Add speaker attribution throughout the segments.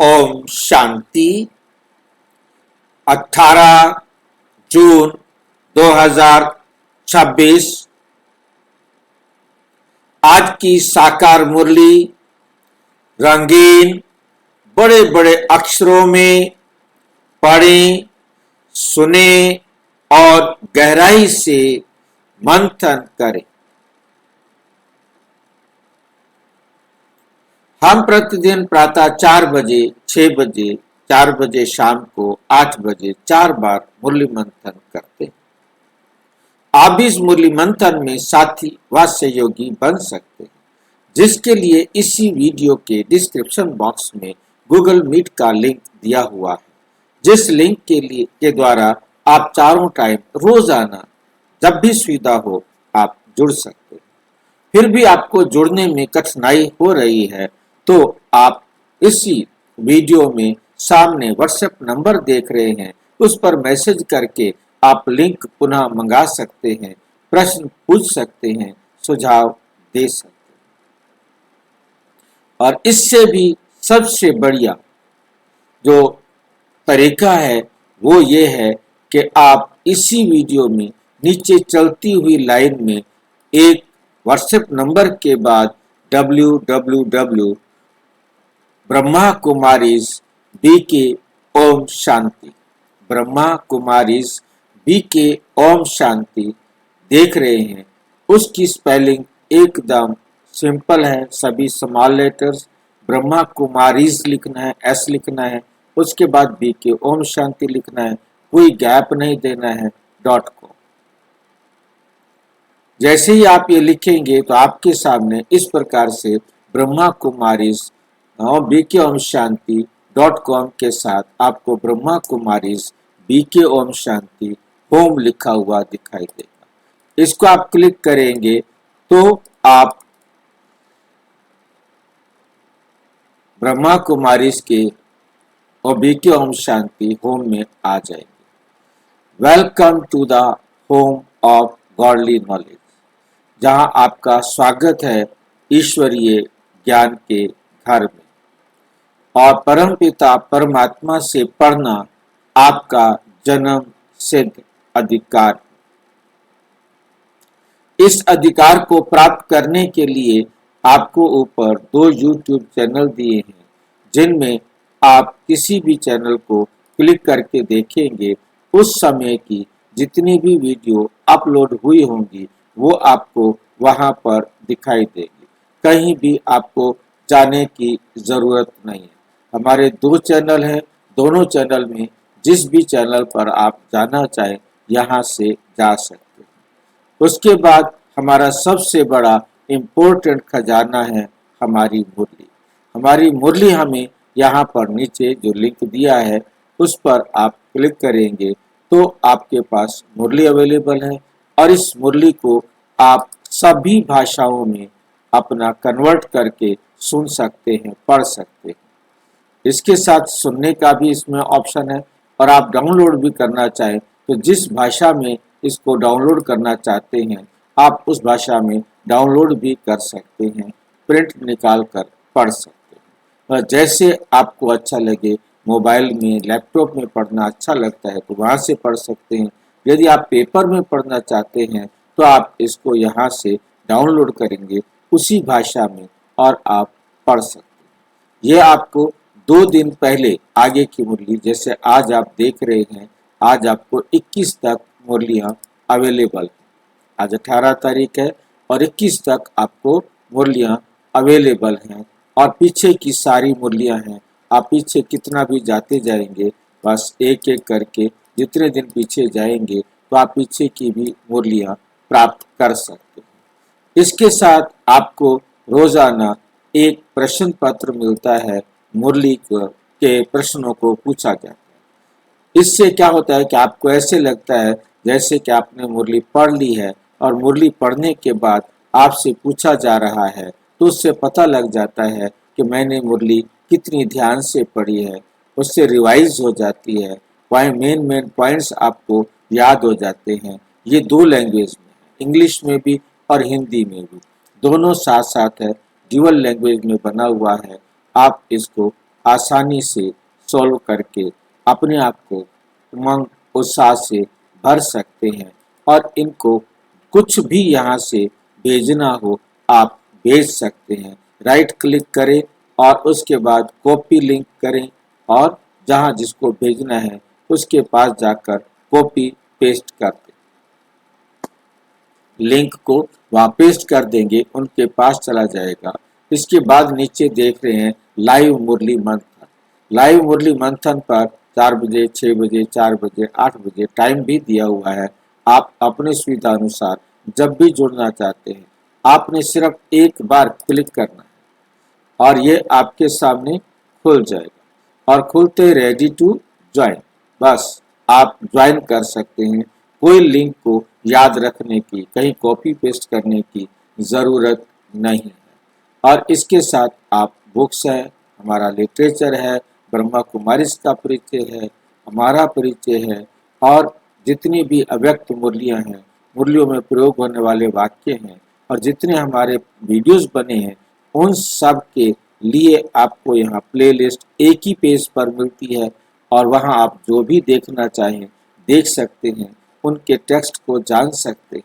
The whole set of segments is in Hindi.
Speaker 1: ओम शांति। 18 जून 2026 आज की साकार मुरली रंगीन बड़े बड़े अक्षरों में पढ़ें, सुने और गहराई से मंथन करें। हम प्रतिदिन प्रातः 4 बजे, 6 बजे, 4 बजे शाम को 8 बजे 4 बार मुरली मंथन करते हैं। आप इस मुरली मंथन में साथी व सहयोगी बन सकते हैं, जिसके लिए इसी वीडियो के डिस्क्रिप्शन बॉक्स में गूगल मीट का लिंक दिया हुआ है, जिस लिंक के द्वारा आप चारों टाइम रोजाना जब भी सुविधा हो आप जुड़ सकते हैं। फिर भी आपको जुड़ने में कठिनाई हो रही है तो आप इसी वीडियो में सामने व्हाट्सएप नंबर देख रहे हैं, उस पर मैसेज करके आप लिंक पुनः मंगा सकते हैं, प्रश्न पूछ सकते हैं, सुझाव दे सकते हैं। और इससे भी सबसे बढ़िया जो तरीका है वो ये है कि आप इसी वीडियो में नीचे चलती हुई लाइन में एक व्हाट्सएप नंबर के बाद www Brahma Kumaris BK Om Shanti Brahma Kumaris BK Om Shanti देख रहे हैं। उसकी स्पेलिंग एकदम सिंपल है, सभी स्मॉल लेटर्स। ब्रह्मा कुमारीज लिखना है, S लिखना है, उसके बाद BK ओम शांति लिखना है, कोई गैप नहीं देना है, .com। जैसे ही आप ये लिखेंगे तो आपके सामने इस प्रकार से ब्रह्मा कुमारीज BK ओम शांति .com के साथ आपको ब्रह्मा कुमारीज BK ओम शांति होम लिखा हुआ दिखाई देगा। इसको आप क्लिक करेंगे तो आप ब्रह्मा कुमारीज के और BK ओम शांति होम में आ जाएंगे। Welcome to the home of godly knowledge, जहां आपका स्वागत है ईश्वरीय ज्ञान के घर में। और परमपिता परमात्मा से पढ़ना आपका जन्म सिद्ध अधिकार। इस अधिकार को प्राप्त करने के लिए आपको ऊपर 2 YouTube चैनल दिए हैं, जिनमें आप किसी भी चैनल को क्लिक करके देखेंगे, उस समय की जितनी भी वीडियो अपलोड हुई होंगी वो आपको वहां पर दिखाई देगी। कहीं भी आपको जाने की जरूरत नहीं है। हमारे 2 चैनल हैं, दोनों चैनल में जिस भी चैनल पर आप जाना चाहें यहाँ से जा सकते हैं। उसके बाद हमारा सबसे बड़ा इम्पोर्टेंट खजाना है हमारी मुरली। हमारी मुरली हमें यहाँ पर नीचे जो लिंक दिया है उस पर आप क्लिक करेंगे तो आपके पास मुरली अवेलेबल है, और इस मुरली को आप सभी भाषाओं में अपना कन्वर्ट करके सुन सकते हैं, पढ़ सकते हैं। इसके साथ सुनने का भी इसमें ऑप्शन है, और आप डाउनलोड भी करना चाहें तो जिस भाषा में इसको डाउनलोड करना चाहते हैं आप उस भाषा में डाउनलोड भी कर सकते हैं, प्रिंट निकाल कर पढ़ सकते हैं। और जैसे आपको अच्छा लगे, मोबाइल में, लैपटॉप में पढ़ना अच्छा लगता है तो वहाँ से पढ़ सकते हैं। यदि आप पेपर में पढ़ना चाहते हैं तो आप इसको यहाँ से डाउनलोड करेंगे उसी भाषा में और आप पढ़ सकते हैं। ये आपको 2 दिन पहले आगे की मुरली, जैसे आज आप देख रहे हैं, आज आपको 21 तक मुरलियाँ अवेलेबल हैं। आज 18 तारीख है और 21 तक आपको मुरलियाँ अवेलेबल हैं, और पीछे की सारी मुरलियाँ हैं। आप पीछे कितना भी जाते जाएंगे, बस एक एक करके जितने दिन पीछे जाएंगे तो आप पीछे की भी मुरलियाँ प्राप्त कर सकते हैं। इसके साथ आपको रोजाना एक प्रश्न पत्र मिलता है, मुरली के प्रश्नों को पूछा जाता है। इससे क्या होता है कि आपको ऐसे लगता है जैसे कि आपने मुरली पढ़ ली है, और मुरली पढ़ने के बाद आपसे पूछा जा रहा है तो उससे पता लग जाता है कि मैंने मुरली कितनी ध्यान से पढ़ी है, उससे रिवाइज हो जाती है, मेन पॉइंट्स आपको याद हो जाते हैं। ये 2 लैंग्वेज में, इंग्लिश में भी और हिंदी में भी, दोनों साथ साथ है, ड्यूअल लैंग्वेज में बना हुआ है। आप इसको आसानी से सॉल्व करके अपने आप को उमंग उत्साह से भर सकते हैं। और इनको कुछ भी यहाँ से भेजना हो आप भेज सकते हैं। राइट क्लिक करें और उसके बाद कॉपी लिंक करें और जहाँ जिसको भेजना है उसके पास जाकर कॉपी पेस्ट कर दें। लिंक को वहाँ पेस्ट कर देंगे, उनके पास चला जाएगा। इसके बाद नीचे देख रहे हैं लाइव मुरली मंथन। लाइव मुरली मंथन पर 4 बजे, 6 बजे, 4 बजे, 8 बजे टाइम भी दिया हुआ है। आप अपनी सुविधा अनुसार जब भी जुड़ना चाहते हैं आपने सिर्फ एक बार क्लिक करना है और ये आपके सामने खुल जाएगा और खुलते रेडी टू ज्वाइन, बस आप ज्वाइन कर सकते हैं। कोई लिंक को याद रखने की, कहीं कॉपी पेस्ट करने की ज़रूरत नहीं है। और इसके साथ आप बुक्स है, हमारा लिटरेचर है, ब्रह्मा कुमारिस का परिचय है, हमारा परिचय है और जितनी भी अव्यक्त मुरलियाँ हैं, मुरलियों में प्रयोग होने वाले वाक्य हैं और जितने हमारे वीडियोस बने हैं उन सब के लिए आपको यहाँ प्लेलिस्ट एक ही पेज पर मिलती है और वहाँ आप जो भी देखना चाहें देख सकते हैं, उनके टेक्स्ट को जान सकते हैं।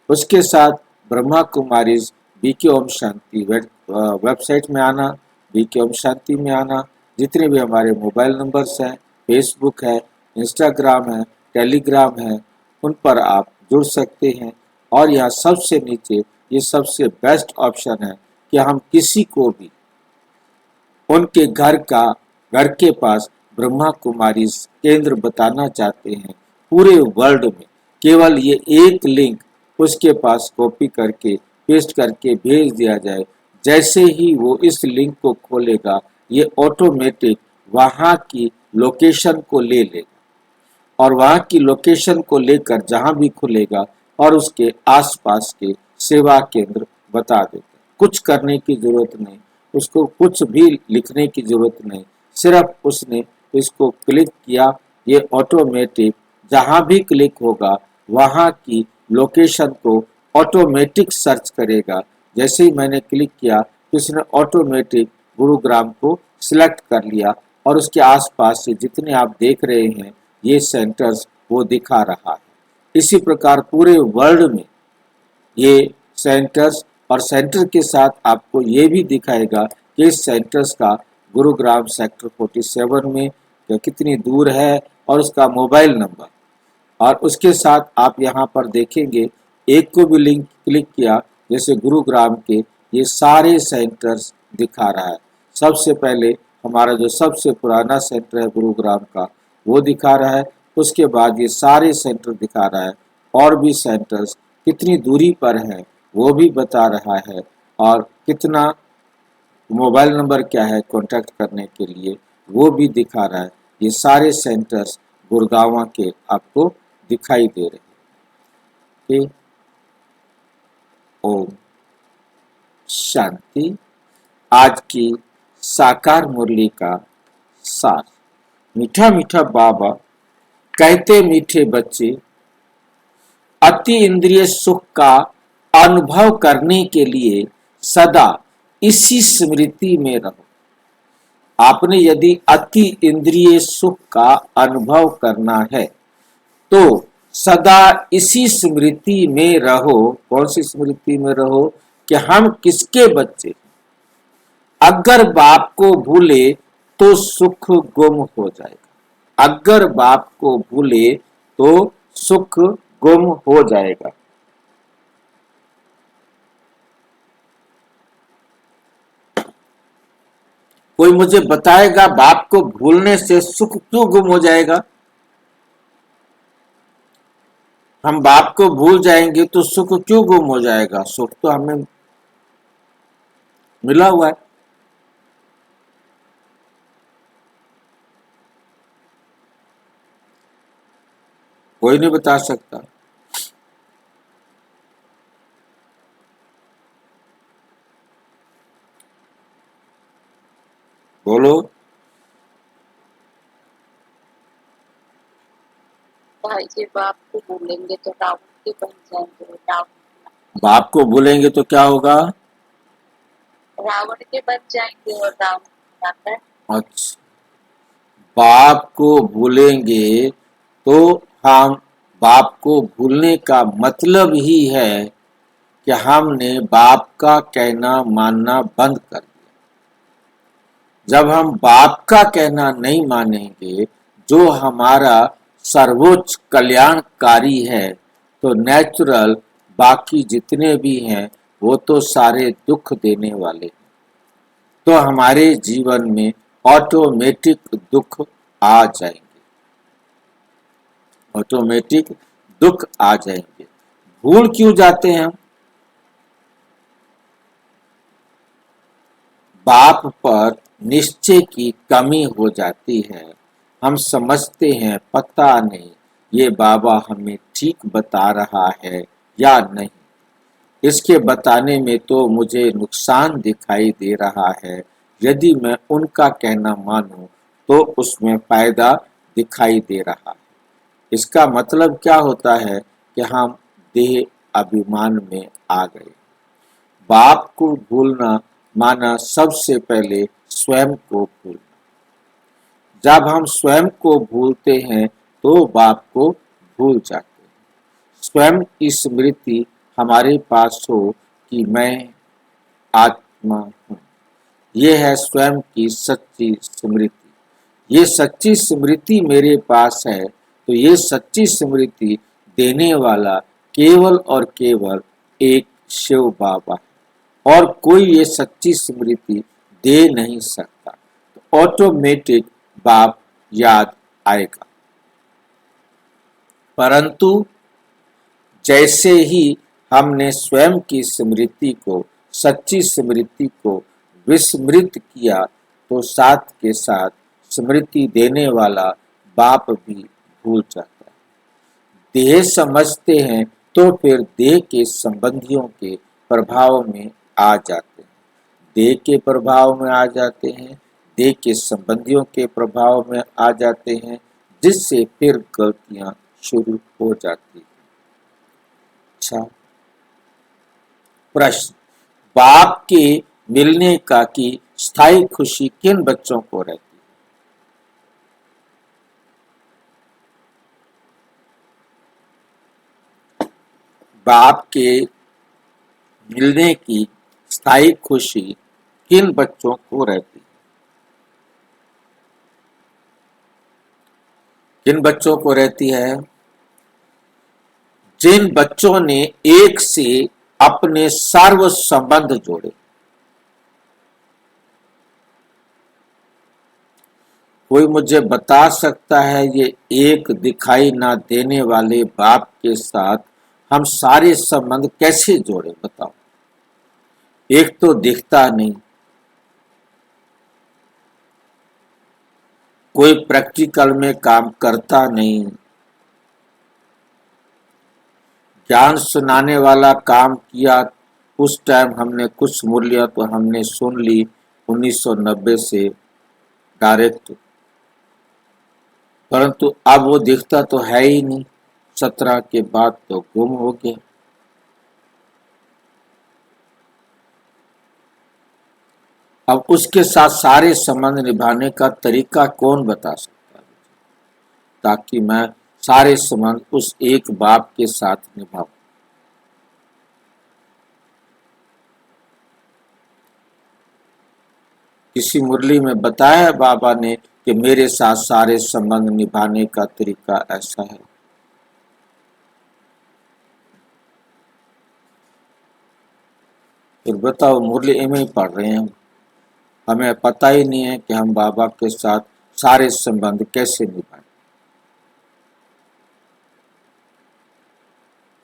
Speaker 1: उसके साथ ब्रह्मा कुमारीज बीके ओम शांति वेबसाइट में आना, बीके ओम शांति में आना, जितने भी हमारे मोबाइल नंबर्स हैं, फेसबुक है, इंस्टाग्राम है, टेलीग्राम है, उन पर आप जुड़ सकते हैं। और यहाँ सबसे नीचे ये सबसे बेस्ट ऑप्शन है कि हम किसी को भी उनके घर के पास ब्रह्मा कुमारीज केंद्र बताना चाहते हैं पूरे वर्ल्ड में, केवल ये एक लिंक उसके पास कॉपी करके पेस्ट करके भेज दिया जाए। जैसे ही वो इस लिंक को खोलेगा ये ऑटोमेटिक वहाँ की लोकेशन को ले लेगा और वहाँ की लोकेशन को लेकर जहाँ भी खुलेगा और उसके आसपास के सेवा केंद्र बता देते। कुछ करने की जरूरत नहीं, उसको कुछ भी लिखने की जरूरत नहीं, सिर्फ उसने इसको क्लिक किया, ये ऑटोमेटिक जहाँ भी क्लिक होगा वहाँ की लोकेशन को ऑटोमेटिक सर्च करेगा। जैसे ही मैंने क्लिक किया तो इसने ऑटोमेटिक गुरुग्राम को सिलेक्ट कर लिया और उसके आसपास से जितने आप देख रहे हैं ये सेंटर्स वो दिखा रहा है। इसी प्रकार पूरे वर्ल्ड में ये सेंटर्स और सेंटर के साथ आपको ये भी दिखाएगा कि इस सेंटर्स का गुरुग्राम सेक्टर 47 में कितनी दूर है और उसका मोबाइल नंबर। और उसके साथ आप यहाँ पर देखेंगे एक को भी लिंक क्लिक किया जैसे गुरुग्राम के ये सारे सेंटर्स दिखा रहा है। सबसे पहले हमारा जो सबसे पुराना सेंटर है गुरुग्राम का वो दिखा रहा है, उसके बाद ये सारे सेंटर दिखा रहा है और भी सेंटर्स कितनी दूरी पर हैं वो भी बता रहा है और कितना मोबाइल नंबर क्या है कांटेक्ट करने के लिए वो भी दिखा रहा है। ये सारे सेंटर्स गुड़गांव के आपको दिखाई दे रहे हैं। ओम शांति। आज की साकार मुरली का सार। मीठा मीठा बाबा कहते मीठे बच्चे अति इंद्रिय सुख का अनुभव करने के लिए सदा इसी स्मृति में रहो। आपने यदि अति इंद्रिय सुख का अनुभव करना है तो सदा इसी स्मृति में रहो। कौन सी स्मृति में रहो? कि हम किसके बच्चे? अगर बाप को भूले तो सुख गुम हो जाएगा। अगर बाप को भूले तो सुख गुम हो जाएगा। कोई मुझे बताएगा बाप को भूलने से सुख क्यों गुम हो जाएगा? हम बाप को भूल जाएंगे तो सुख क्यों गुम हो जाएगा? सुख तो हमें मिला हुआ है। कोई नहीं बता सकता। बोलो।
Speaker 2: भाई जी बाप को भूलेंगे तो रावण के बन जाएंगे।
Speaker 1: बाप को भूलेंगे तो क्या होगा?
Speaker 2: रावण के बन जाएंगे और रावण आता है।
Speaker 1: अच्छा, बाप को भूलेंगे तो हम बाप को भूलने का मतलब ही है कि हमने बाप का कहना मानना बंद कर दिया। जब हम बाप का कहना नहीं मानेंगे, जो हमारा सर्वोच्च कल्याणकारी है, तो नेचुरल बाकी जितने भी हैं वो तो सारे दुख देने वाले हैं। तो हमारे जीवन में ऑटोमेटिक दुख आ जाएंगे, ऑटोमेटिक दुख आ जाएंगे। भूल क्यों जाते हैं हम? बाप पर निश्चय की कमी हो जाती है। हम समझते हैं पता नहीं ये बाबा हमें ठीक बता रहा है या नहीं, इसके बताने में तो मुझे नुकसान दिखाई दे रहा है। यदि मैं उनका कहना मानूं तो उसमें फायदा दिखाई दे रहा है। इसका मतलब क्या होता है कि हम देह अभिमान में आ गए। बाप को भूलना माना सबसे पहले स्वयं को भूलना। जब हम स्वयं को भूलते हैं तो बाप को भूल जाते हैं। स्वयं की स्मृति हमारे पास हो कि मैं आत्मा हूँ, ये है स्वयं की सच्ची स्मृति। ये सच्ची स्मृति मेरे पास है, तो ये सच्ची स्मृति देने वाला केवल और केवल एक शिव बाबा है, और कोई ये सच्ची स्मृति दे नहीं सकता। तो ऑटोमेटिक बाप याद आएगा। परंतु जैसे ही हमने स्वयं की स्मृति को, सच्ची स्मृति को विस्मृत किया, तो साथ के साथ स्मृति देने वाला बाप भी भूल जाता है। देह समझते हैं तो फिर देह के संबंधियों के प्रभाव में आ जाते हैं, देह के प्रभाव में आ जाते हैं, देह के संबंधियों के प्रभाव में आ जाते हैं, जिससे फिर गलतियां शुरू हो जाती हैं। अच्छा, प्रश्न, बाप के मिलने का की स्थायी खुशी किन बच्चों को रहती है? बाप के मिलने की स्थायी खुशी किन बच्चों को रहती है? किन बच्चों को रहती है? जिन बच्चों ने एक से अपने सर्व संबंध जोड़े। कोई मुझे बता सकता है ये एक दिखाई ना देने वाले बाप के साथ हम सारे संबंध कैसे जोड़े? बताओ। एक तो दिखता नहीं, कोई प्रैक्टिकल में काम करता नहीं, ज्ञान सुनाने वाला काम किया, उस टाइम हमने कुछ मूल्य तो हमने सुन ली 1990 से डायरेक्ट, परंतु अब वो दिखता तो है ही नहीं। 17 के बाद तो गुम हो गया। अब उसके साथ सारे संबंध निभाने का तरीका कौन बता सकता है, ताकि मैं सारे संबंध उस एक बाप के साथ निभाऊं? किसी मुरली में बताया है बाबा ने कि मेरे साथ सारे संबंध निभाने का तरीका ऐसा है? फिर बताओ, मुरली में ही पढ़ रहे हैं हम, हमें पता ही नहीं है कि हम बाबा के साथ सारे संबंध कैसे निभाएं।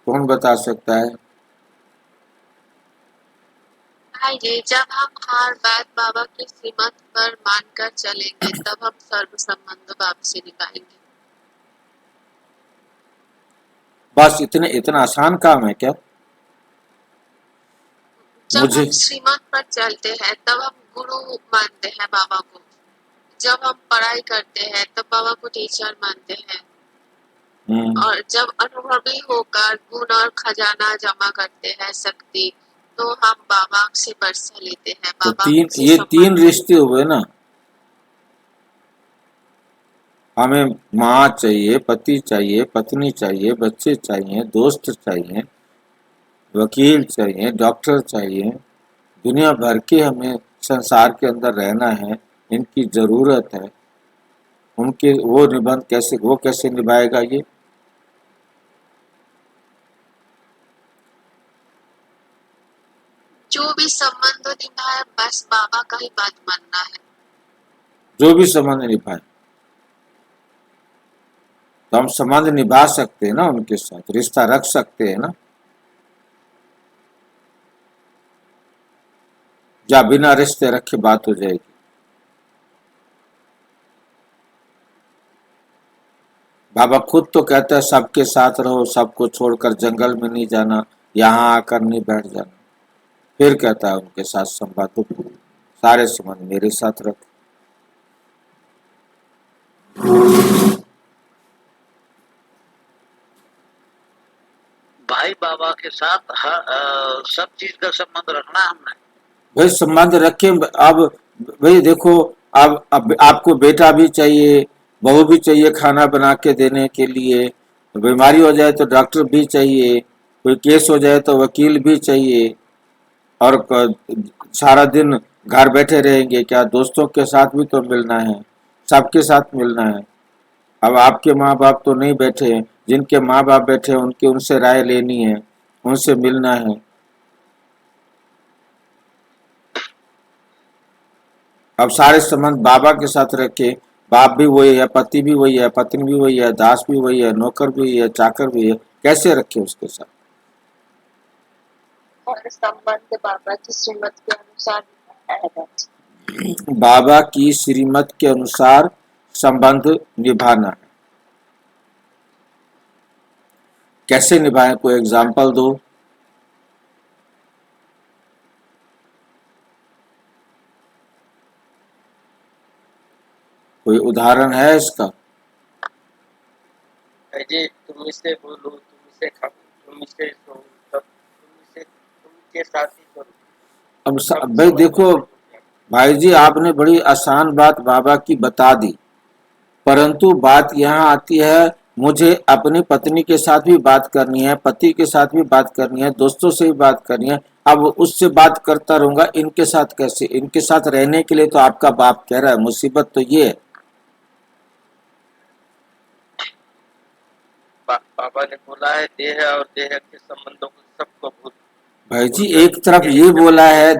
Speaker 1: कौन बता सकता है?
Speaker 2: भाई जी, जब हम हर बात बाबा की श्रीमत पर मानकर चलेंगे, तब हम सर्व संबंध बाप से निभाएंगे।
Speaker 1: बस इतना आसान काम है क्या?
Speaker 2: जब
Speaker 1: मुझे
Speaker 2: हम श्रीमत पर चलते हैं, तब हम गुरु मानते हैं बाबा को। जब हम पढ़ाई करते हैं, तब बाबा को टीचर मानते हैं। और जब अनुभवी होकर गुण और खजाना जमा करते हैं शक्ति, तो हम बाबा से बरसा लेते हैं।
Speaker 1: तो
Speaker 2: बाबा से
Speaker 1: ये तीन
Speaker 2: संबंध
Speaker 1: रिश्ते हुए ना। हमें माँ चाहिए, पति चाहिए, पत्नी चाहिए, बच्चे चाहिए, दोस्त चाहिए, वकील चाहिए, डॉक्टर चाहिए, दुनिया भर के हमें संसार के अंदर रहना है, इनकी ज़रूरत है। उनके वो कैसे निभाएगा ये?
Speaker 2: जो भी संबंध निभाए बस बाबा का ही बात मानना है।
Speaker 1: जो भी संबंध निभाए, तो हम संबंध निभा सकते हैं ना, उनके साथ रिश्ता रख सकते हैं ना, या बिना रिश्ते रखे बात हो जाएगी? बाबा खुद तो कहते हैं सबके साथ रहो, सबको छोड़कर जंगल में नहीं जाना, यहाँ आकर नहीं बैठ जाना। फिर कहता है उनके साथ संबंध, सारे संबंध मेरे साथ रखो।
Speaker 3: भाई बाबा के साथ सब चीज का संबंध रखना हमने।
Speaker 1: भाई संबंध रखे। अब भाई देखो, अब आपको बेटा भी चाहिए, बहू भी चाहिए खाना बना के देने के लिए, बीमारी हो जाए तो डॉक्टर भी चाहिए, कोई केस हो जाए तो वकील भी चाहिए, और सारा दिन घर बैठे रहेंगे क्या? दोस्तों के साथ भी तो मिलना है, सबके साथ मिलना है। अब आपके माँ बाप तो नहीं बैठे हैं, जिनके माँ बाप बैठे हैं उनके उनसे राय लेनी है, उनसे मिलना है। अब सारे संबंध बाबा के साथ रखे, बाप भी वही है, पति भी वही है, पत्नी भी वही है, दास भी वही है, नौकर भी वही है, चाकर भी है, कैसे रखे उसके साथ?
Speaker 2: और संबंध बाबा की श्रीमत के अनुसार निभाना है।
Speaker 1: बाबा की श्रीमत के अनुसार संबंध निभाना है। कैसे निभाएं? कोई एग्जाम्पल दो। कोई उदाहरण है इसका?
Speaker 3: जी तुम इससे बोलो, तुम इससे खाओ, तुम इससे सो, तब तुम इससे तुम के साथ ही करो।
Speaker 1: अब भाई देखो भाई जी, आपने बड़ी आसान बात बाबा की बता दी, परंतु बात यहाँ आती है, मुझे अपनी पत्नी के साथ भी बात करनी है, पति के साथ भी बात करनी है, दोस्तों से भी बात करनी है। अब उससे बात करता रहूंगा, इनके साथ कैसे? इनके साथ रहने के लिए तो आपका बाप कह रहा है, मुसीबत तो ये है।
Speaker 3: बाबा ने बोला है देह और देह के संबंधों को सबको भूल।
Speaker 1: भाई जी एक तरफ ये बोला है,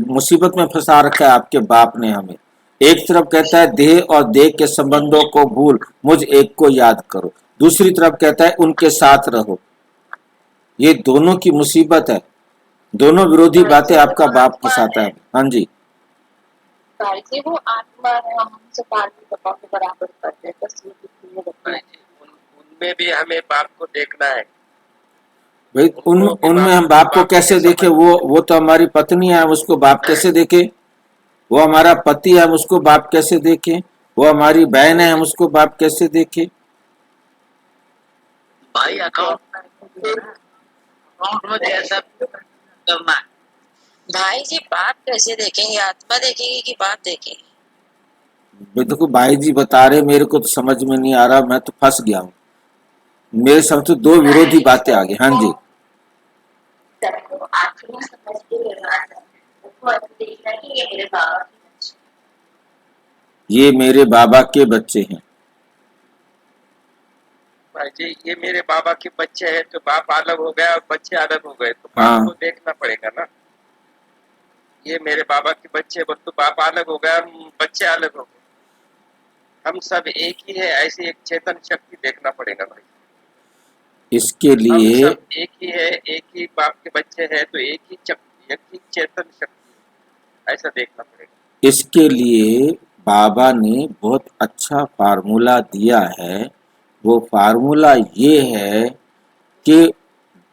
Speaker 1: मुसीबत में फंसा रखा है आपके बाप ने हमें। एक तरफ कहता है देह और देह के संबंधों को भूल, मुझ एक को याद करो। दूसरी तरफ कहता है उनके साथ रहो। ये दोनों की मुसीबत है, दोनों विरोधी बातें आपका बाप फंसाता है। हाँ जी
Speaker 2: भाई जी वो आत्मा है, हम उनसे पानी दबा के बराबर करते हैं, बस ये
Speaker 3: भाई जी, उनमें भी हमें बाप को देखना है।
Speaker 1: भाई, उनमें हम बाप को कैसे देखे? वो तो हमारी पत्नी है, हम उसको बाप कैसे देखे? वो हमारा पति है, हम उसको बाप कैसे देखें? वो हमारी बहन है, हम उसको बाप कैसे देखें?
Speaker 3: भाई अकाउंट में जैसा करना है।
Speaker 2: भाई जी बाप कैसे देखेंगे? आत्मा देखेंगे कि बाप देखेंगे?
Speaker 1: देखो भाई जी बता रहे, मेरे को तो समझ में नहीं आ रहा, मैं तो फंस गया हूँ। मेरे समझ तो दो विरोधी बातें आ गई। हाँ जी
Speaker 2: आत्मा समझ के लेना है, उसको ऐसे देखना कि ये मेरे बाबा की बच्ची।
Speaker 1: ये मेरे बाबा के बच्चे हैं।
Speaker 3: भाई जी ये मेरे बाबा के बच्चे हैं, तो बाप अलग हो गया और बच्चे अलग हो गए, तो बाप
Speaker 1: हाँ।
Speaker 3: को देखना पड़ेगा ना। ये मेरे बाबा के बच्चे, तो बाप अलग हो गया, बच्चे अलग हो गए, हम सब एक ही है, ऐसी एक चेतन शक्ति देखना पड़ेगा भाई।
Speaker 1: इसके लिए
Speaker 3: हम सब एक ही है, एक ही बाप के बच्चे हैं, तो एक ही चेतन शक्ति, ऐसा देखना पड़ेगा।
Speaker 1: इसके लिए बाबा ने बहुत अच्छा फार्मूला दिया है। वो फार्मूला ये है कि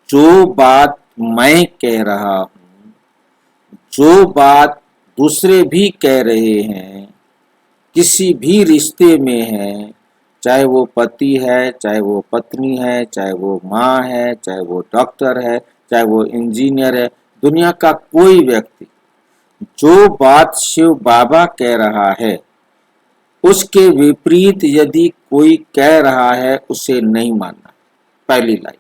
Speaker 1: जो बात मैं कह रहा हूँ, जो बात दूसरे भी कह रहे हैं, किसी भी रिश्ते में है, चाहे वो पति है, चाहे वो पत्नी है, चाहे वो माँ है, चाहे वो डॉक्टर है, चाहे वो इंजीनियर है, दुनिया का कोई व्यक्ति, जो बात शिव बाबा कह रहा है उसके विपरीत यदि कोई कह रहा है उसे नहीं मानना। पहली लाइन,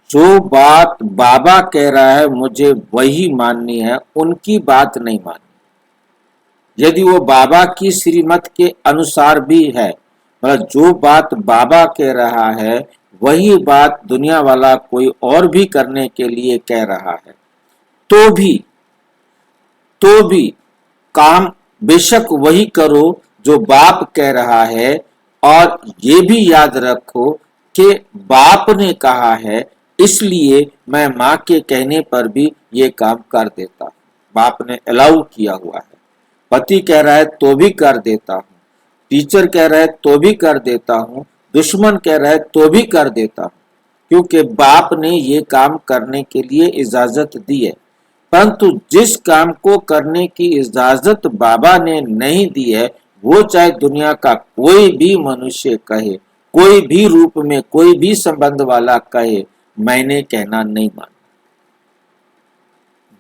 Speaker 1: जो बात बाबा कह रहा है मुझे वही माननी है, उनकी बात नहीं माननी। यदि वो बाबा की श्रीमत के अनुसार भी है, मतलब जो बात बाबा कह रहा है वही बात दुनिया वाला कोई और भी करने के लिए कह रहा है, तो भी काम बेशक वही करो जो बाप कह रहा है। और ये भी याद रखो कि बाप ने कहा है, इसलिए मैं माँ के कहने पर भी ये काम कर देता हूँ। बाप ने अलाउ किया हुआ है। पति कह रहा है तो भी कर देता हूँ, टीचर कह रहा है तो भी कर देता हूँ, दुश्मन कह रहा है तो भी कर देता हूँ, क्योंकि बाप ने ये काम करने के लिए इजाजत दी है। परंतु जिस काम को करने की इजाजत बाबा ने नहीं दी है, वो चाहे दुनिया का कोई भी मनुष्य कहे, कोई भी रूप में कोई भी संबंध वाला कहे, मैंने कहना नहीं माना।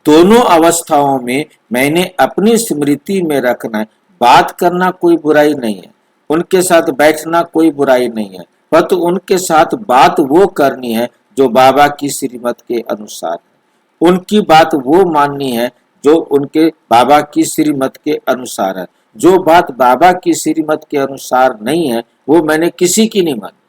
Speaker 1: दोनों अवस्थाओं में मैंने अपनी स्मृति में रखना है। बात करना कोई बुराई नहीं है, उनके साथ बैठना कोई बुराई नहीं है, परंतु उनके साथ बात वो करनी है जो बाबा की श्रीमत के अनुसार है। उनकी बात वो माननी है जो उनके बाबा की श्रीमत के अनुसार है। जो बात बाबा की श्रीमत के अनुसार नहीं है वो मैंने किसी की नहीं मानी।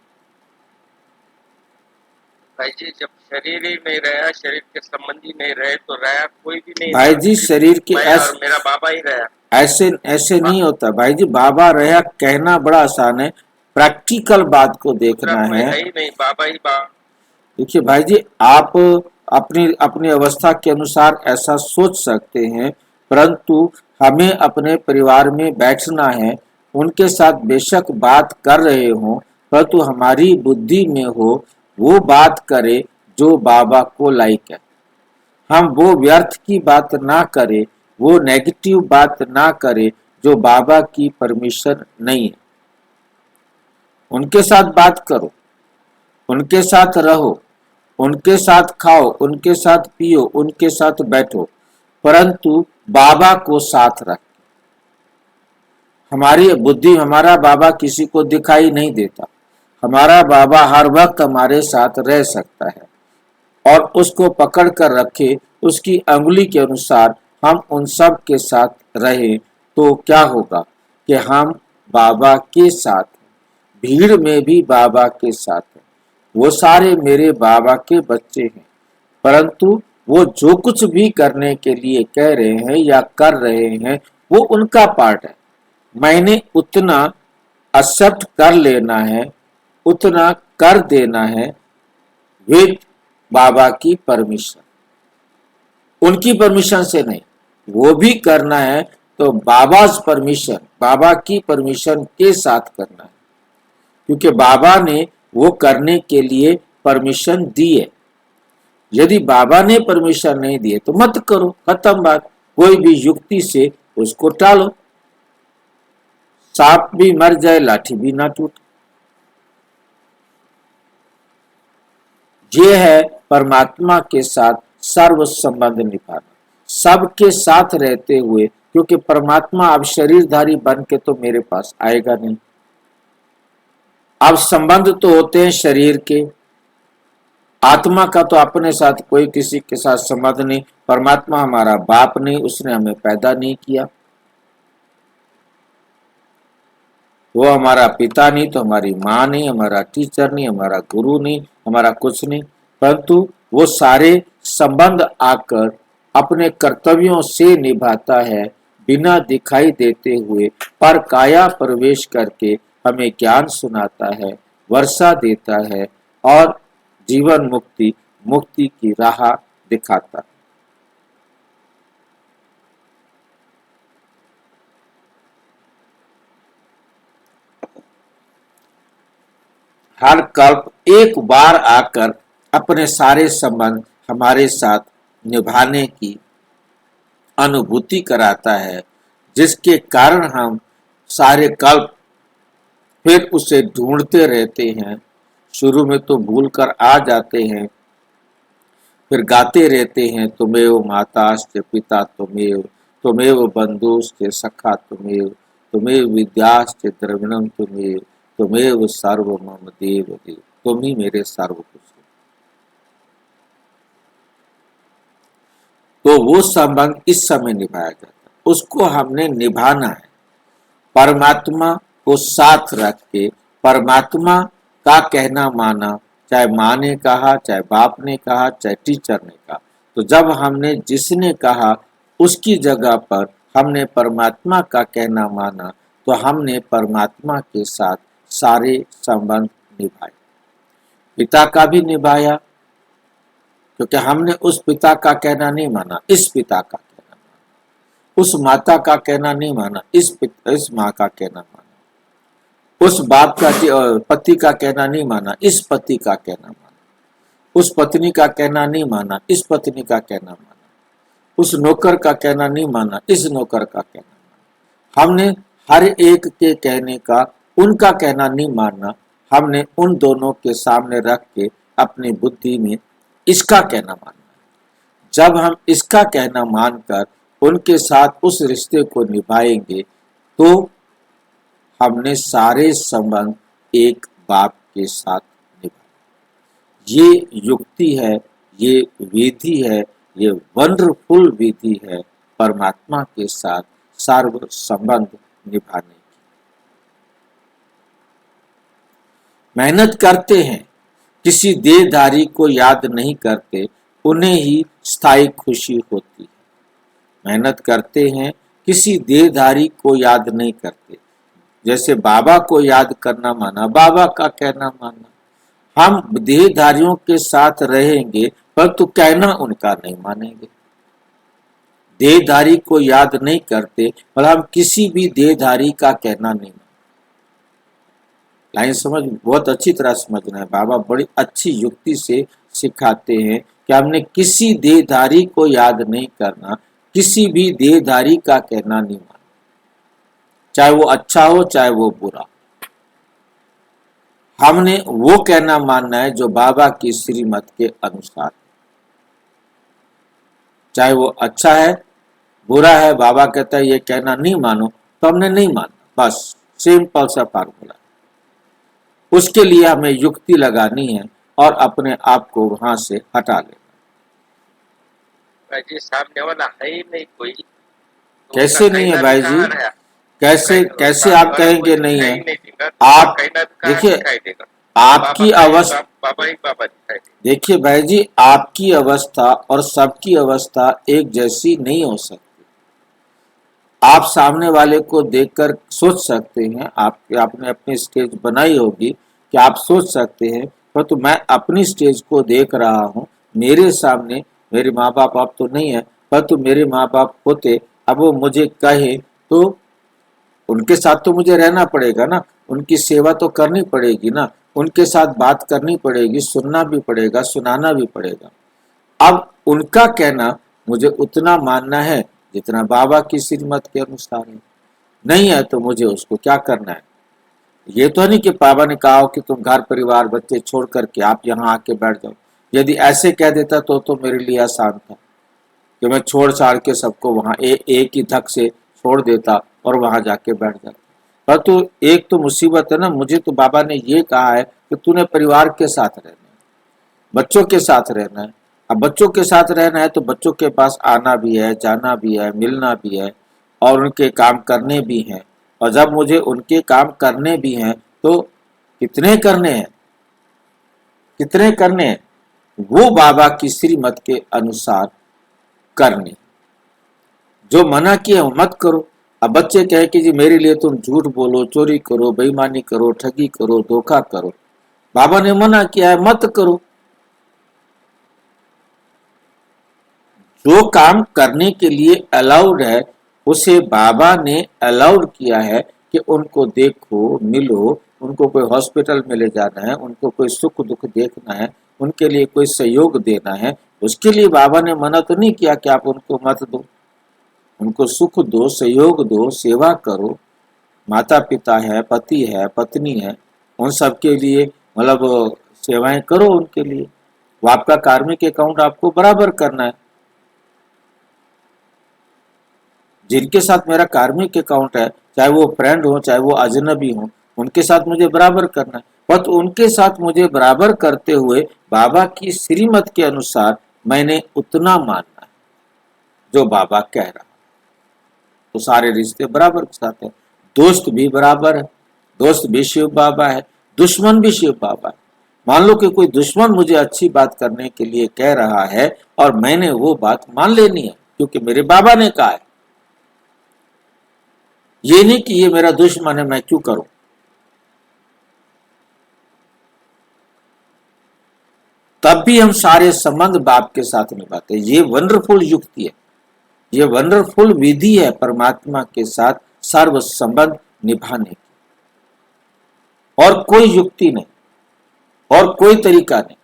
Speaker 3: भाई जी जब शरीर ही नहीं रहा, शरीर के संबंधी नहीं रहे तो रहा कोई भी नहीं।
Speaker 1: भाई जी शरीर के
Speaker 3: मैं और मेरा बाबा ही रहा।
Speaker 1: ऐसे नहीं होता भाई जी। बाबा रहा कहना बड़ा आसान है, प्रैक्टिकल बात को देखना है।
Speaker 3: नहीं बाबा ही बाबा।
Speaker 1: देखिए भाई जी, आप अपनी अपनी अवस्था के अनुसार ऐसा सोच सकते हैं, परंतु हमें अपने परिवार में बैठना है। उनके साथ बेशक बात कर रहे हो, परंतु हमारी बुद्धि में हो वो बात करे जो बाबा को लाइक है। हम वो व्यर्थ की बात ना करें, वो नेगेटिव बात ना करें जो बाबा की परमिशन नहीं है। उनके साथ बात करो, उनके साथ रहो, उनके साथ खाओ, उनके साथ पियो, उनके साथ बैठो, परंतु बाबा को साथ रख। हमारी बुद्धि, हमारा बाबा किसी को दिखाई नहीं देता। हमारा बाबा हर वक्त हमारे साथ रह सकता है और उसको पकड़ कर रखे, उसकी अंगुली के अनुसार हम उन सब के साथ रहें, तो क्या होगा कि हम बाबा के साथ हैं, भीड़ में भी बाबा के साथ हैं। वो सारे मेरे बाबा के बच्चे हैं, परंतु वो जो कुछ भी करने के लिए कह रहे हैं या कर रहे हैं वो उनका पार्ट है। मैंने उतना एक्सेप्ट कर लेना है, उतना कर देना है विद बाबा की परमिशन, उनकी परमिशन से नहीं। वो भी करना है तो बाबा's परमिशन, बाबा की परमिशन के साथ करना है, क्योंकि बाबा ने वो करने के लिए परमिशन दी है। यदि बाबा ने परमिशन नहीं दिए तो मत करो, खत्म बात। कोई भी युक्ति से उसको टालो। सांप भी मर जाए लाठी भी ना टूटे। ये है परमात्मा के साथ सर्व संबंध निभाना, सबके साथ रहते हुए, क्योंकि परमात्मा अब शरीरधारी बन के तो मेरे पास आएगा नहीं। अब संबंध तो होते हैं शरीर के, आत्मा का तो अपने साथ कोई किसी के साथ संबंध नहीं। परमात्मा हमारा बाप नहीं, उसने हमें पैदा नहीं किया। वो हमारा पिता नहीं तो हमारी माँ नहीं, हमारा टीचर नहीं, हमारा गुरु नहीं, हमारा कुछ नहीं, परंतु वो सारे संबंध आकर अपने कर्तव्यों से निभाता है, बिना दिखाई देते हुए पर काया प्रवेश करके हमें ज्ञान सुनाता है, वर्षा देता है और जीवन मुक्ति की राह दिखाता है। हर कल्प एक बार आकर अपने सारे संबंध हमारे साथ निभाने की अनुभूति कराता है, जिसके कारण हम सारे कल्प फिर उसे ढूंढते रहते हैं। शुरू में तो भूल कर आ जाते हैं, फिर गाते रहते हैं, तुम्हें माताश्च पिता तुम्हें, तुम्हें बंधुश्च सखा तुम्हें, तुम्हें विद्याश्च द्रविणम तुम्हें सर्व मम देव देव, तुम ही मेरे सर्व कुछ हो। तो वो संबंध इस समय निभाया जाता है, उसको हमने निभाना है। परमात्मा को साथ रख के, परमात्मा का कहना माना, चाहे माँ ने कहा, चाहे बाप ने कहा, चाहे टीचर ने कहा। तो जब हमने जिसने कहा उसकी जगह पर हमने परमात्मा का कहना माना, तो हमने परमात्मा के साथ सारे संबंध निभाए। पिता का भी निभाया, क्योंकि हमने उस पिता का कहना नहीं माना, इस पिता का कहना माना। उस माता का कहना नहीं माना, इस माँ का कहना माना। उस बाप का पति का कहना नहीं माना, इस पति का कहना माना। उस पत्नी का कहना नहीं माना, इस पत्नी का कहना माना। उस नौकर का कहना नहीं माना, इस नौकर का कहना माना। हमने हर एक के कहने का, उनका कहना नहीं मानना, हमने उन दोनों के सामने रख के अपनी बुद्धि में इसका कहना मानना है। जब हम इसका कहना मानकर उनके साथ उस रिश्ते को निभाएंगे, तो हमने सारे संबंध एक बाप के साथ निभाए। ये युक्ति है, ये विधि है, ये वंडरफुल विधि है परमात्मा के साथ सर्व संबंध निभाने की। मेहनत करते हैं, किसी देहधारी को याद नहीं करते, उन्हें ही स्थायी खुशी होती है। मेहनत करते हैं, किसी देहधारी को याद नहीं करते। जैसे बाबा को याद करना माना, बाबा का कहना माना। हम देहधारियों के साथ रहेंगे, परंतु कहना उनका नहीं मानेंगे। देहधारी को याद नहीं करते, पर हम किसी भी देहधारी का कहना नहीं मानते। लाइन समझ, बहुत अच्छी तरह समझना है। बाबा बड़ी अच्छी युक्ति से सिखाते हैं कि हमने किसी देहधारी को याद नहीं करना, किसी भी देहधारी का कहना नहीं मानना, चाहे वो अच्छा हो चाहे वो बुरा। हमने वो कहना मानना है जो बाबा की श्रीमत के अनुसार, चाहे वो अच्छा है बुरा है। बाबा कहता है ये कहना नहीं मानो, तो हमने नहीं मानना, बस सिंपल सा फार्मूला। उसके लिए हमें युक्ति लगानी है और अपने आप को वहां से हटा लेना।
Speaker 3: भाई जी सामने वाला है ही नहीं कोई, तो
Speaker 1: कैसे
Speaker 3: उसका
Speaker 1: नहीं है
Speaker 3: कहना
Speaker 1: भाई
Speaker 3: भी
Speaker 1: जी?
Speaker 3: कहाँ रहा?
Speaker 1: कैसे
Speaker 3: तो
Speaker 1: कैसे
Speaker 3: सामने
Speaker 1: आप
Speaker 3: वाला
Speaker 1: कहेंगे
Speaker 3: कोई
Speaker 1: नहीं
Speaker 3: दिखाई
Speaker 1: है?
Speaker 3: ही नहीं देगा, तो
Speaker 1: आप
Speaker 3: उसका कहना भी कहाँ
Speaker 1: देखिए,
Speaker 3: दिखाई देगा?
Speaker 1: आपकी
Speaker 3: बाबा का ही
Speaker 1: अवस्था,
Speaker 3: बाबा ही बाबा दिखाई देगा।
Speaker 1: देखिए भाई जी, आपकी अवस्था और सबकी अवस्था एक जैसी नहीं हो सकती। आप सामने वाले को देखकर सोच सकते हैं, आपने अपनी स्टेज बनाई होगी कि आप सोच सकते हैं, परंतु मैं अपनी स्टेज को देख रहा हूँ। मेरे सामने मेरे माँ बाप अब तो नहीं है, परंतु मेरे माँ बाप होते, अब वो मुझे कहे तो उनके साथ तो मुझे रहना पड़ेगा ना, उनकी सेवा तो करनी पड़ेगी ना, उनके साथ बात करनी पड़ेगी, सुनना भी पड़ेगा, सुनाना भी पड़ेगा। अब उनका कहना मुझे उतना मानना है जितना बाबा की श्रीमत के अनुसार है। नहीं है तो मुझे उसको क्या करना है? ये तो नहीं कि बाबा ने कहा हो कि तुम घर परिवार बच्चे छोड़ करके आप यहाँ आके बैठ जाओ। यदि ऐसे कह देता तो मेरे लिए आसान था कि मैं छोड़ छाड़ के सबको वहां एक ही धक से छोड़ देता और वहां जाके बैठ जाता। पर तो एक तो मुसीबत है ना, मुझे तो बाबा ने ये कहा है कि तूने परिवार के साथ रहना है, बच्चों के साथ रहना है। अब बच्चों के साथ रहना है तो बच्चों के पास आना भी है, जाना भी है, मिलना भी है और उनके काम करने भी हैं। और जब मुझे उनके काम करने भी हैं तो कितने करने हैं, कितने करने हैं? वो बाबा की श्रीमत के अनुसार करने। जो मना किया वो मत करो। अब बच्चे कहे कि जी मेरे लिए तुम झूठ बोलो, चोरी करो, बेईमानी करो, ठगी करो, धोखा करो। बाबा ने मना किया है, मत करो। जो काम करने के लिए अलाउड है उसे बाबा ने अलाउड किया है कि उनको देखो, मिलो, उनको कोई हॉस्पिटल में ले जाना है, उनको कोई सुख दुख देखना है, उनके लिए कोई सहयोग देना है, उसके लिए बाबा ने मना तो नहीं किया कि आप उनको मत दो। उनको सुख दो, सहयोग दो, सेवा करो। माता पिता है, पति है, पत्नी है, उन सब के लिए मतलब सेवाएं करो उनके लिए। वो आपका कार्मिक अकाउंट आपको बराबर करना है। जिनके साथ मेरा कार्मिक अकाउंट है चाहे वो फ्रेंड हो चाहे वो अजनबी हो, उनके साथ मुझे बराबर करना है। बट उनके साथ मुझे बराबर करते हुए बाबा की श्रीमत के अनुसार मैंने उतना मानना है जो बाबा कह रहा। तो सारे रिश्ते बराबर के साथ है। दोस्त भी बराबर है, दोस्त भी शिव बाबा है, दुश्मन भी शिव बाबा है। मान लो कि कोई दुश्मन मुझे अच्छी बात करने के लिए कह रहा है और मैंने वो बात मान लेनी है क्योंकि मेरे बाबा ने कहा है। ये नहीं कि ये मेरा दुश्मन है, मैं क्यों करूं। तब भी हम सारे संबंध बाप के साथ निभाते हैं। ये वंडरफुल युक्ति है, ये वंडरफुल विधि है परमात्मा के साथ सर्व संबंध निभाने की। और कोई युक्ति नहीं और कोई तरीका नहीं।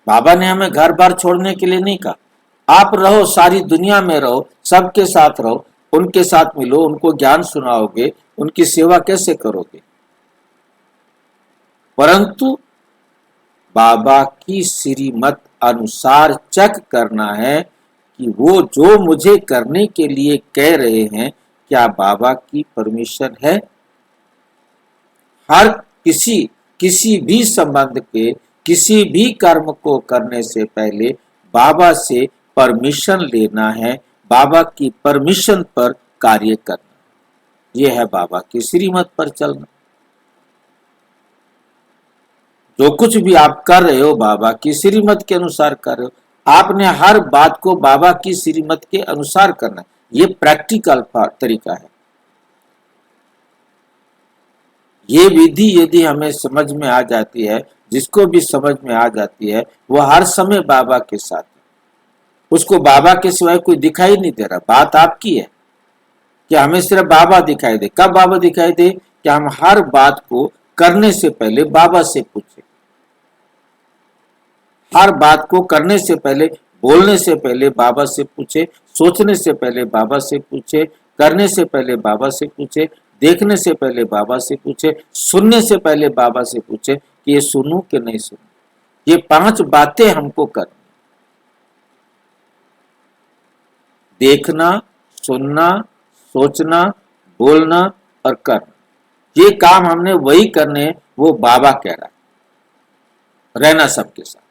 Speaker 1: बाबा ने हमें घर बार छोड़ने के लिए नहीं कहा। आप रहो, सारी दुनिया में रहो, सबके साथ रहो, उनके साथ मिलो, उनको ज्ञान सुनाओगे, उनकी सेवा कैसे करोगे। परंतु बाबा की श्रीमत अनुसार चेक करना है कि वो जो मुझे करने के लिए कह रहे हैं क्या बाबा की परमिशन है। हर किसी भी संबंध के किसी भी कर्म को करने से पहले बाबा से परमिशन लेना है, बाबा की परमिशन पर कार्य करना। यह है बाबा की श्रीमत पर चलना। जो कुछ भी आप कर रहे हो बाबा की श्रीमत के अनुसार कर रहे हो। आपने हर बात को बाबा की श्रीमत के अनुसार करना। ये प्रैक्टिकल तरीका है। ये विधि यदि हमें समझ में आ जाती है, जिसको भी समझ में आ जाती है, वो हर समय बाबा के साथ है। उसको बाबा के सिवाय कोई दिखाई नहीं दे रहा। बात आपकी है कि हमें सिर्फ बाबा दिखाई दे। कब बाबा दिखाई दे? कि हम हर बात को करने से पहले बाबा से पूछे, हर बात को करने से पहले, बोलने से पहले बाबा से पूछे, सोचने से पहले बाबा से पूछे, करने से पहले बाबा से पूछे, देखने से पहले बाबा से पूछे, सुनने से पहले बाबा से पूछे कि ये सुनूं कि नहीं सुनूं। ये 5 बातें हमको करनी। देखना, सुनना, सोचना, बोलना और करना। ये काम हमने वही करने, वो बाबा कह रहा है। रहना सबके साथ।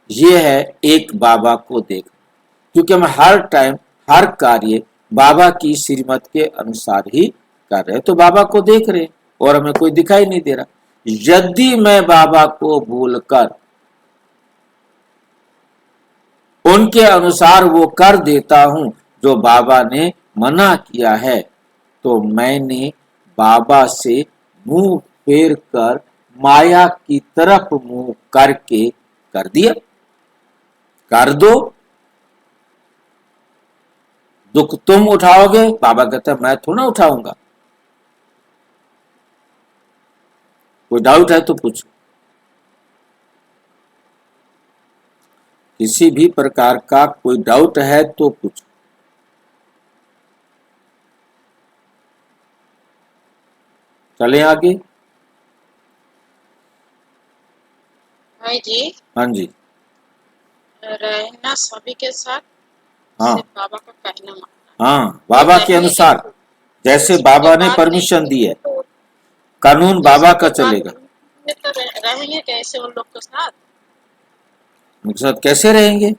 Speaker 1: ये है एक बाबा को देखना। क्योंकि हम हर टाइम हर कार्य बाबा की श्रीमत के अनुसार ही कर रहे हैं, तो बाबा को देख रहे हैं और हमें कोई दिखाई नहीं दे रहा। यदि मैं बाबा को भूलकर उनके अनुसार वो कर देता हूं जो बाबा ने मना किया है, तो मैंने बाबा से मुंह फेर कर माया की तरफ मुंह करके कर दिया। कर दो, दुख तुम उठाओगे। बाबा कहता है मैं थोड़ा उठाऊंगा। कोई डाउट है तो पूछो। किसी भी प्रकार का कोई डाउट है तो पूछो। चले आगे।
Speaker 2: भाई जी,
Speaker 1: हाँ जी।
Speaker 2: रहना सभी के साथ,
Speaker 1: हाँ
Speaker 2: सिर्फ बाबा का कहना मानना।
Speaker 1: हाँ, बाबा के अनुसार जैसे बाबा ने परमिशन दी है, कानून बाबा का चलेगा।
Speaker 2: तो रहेंगे कैसे उन लोग के साथ?
Speaker 1: उनके साथ कैसे रहेंगे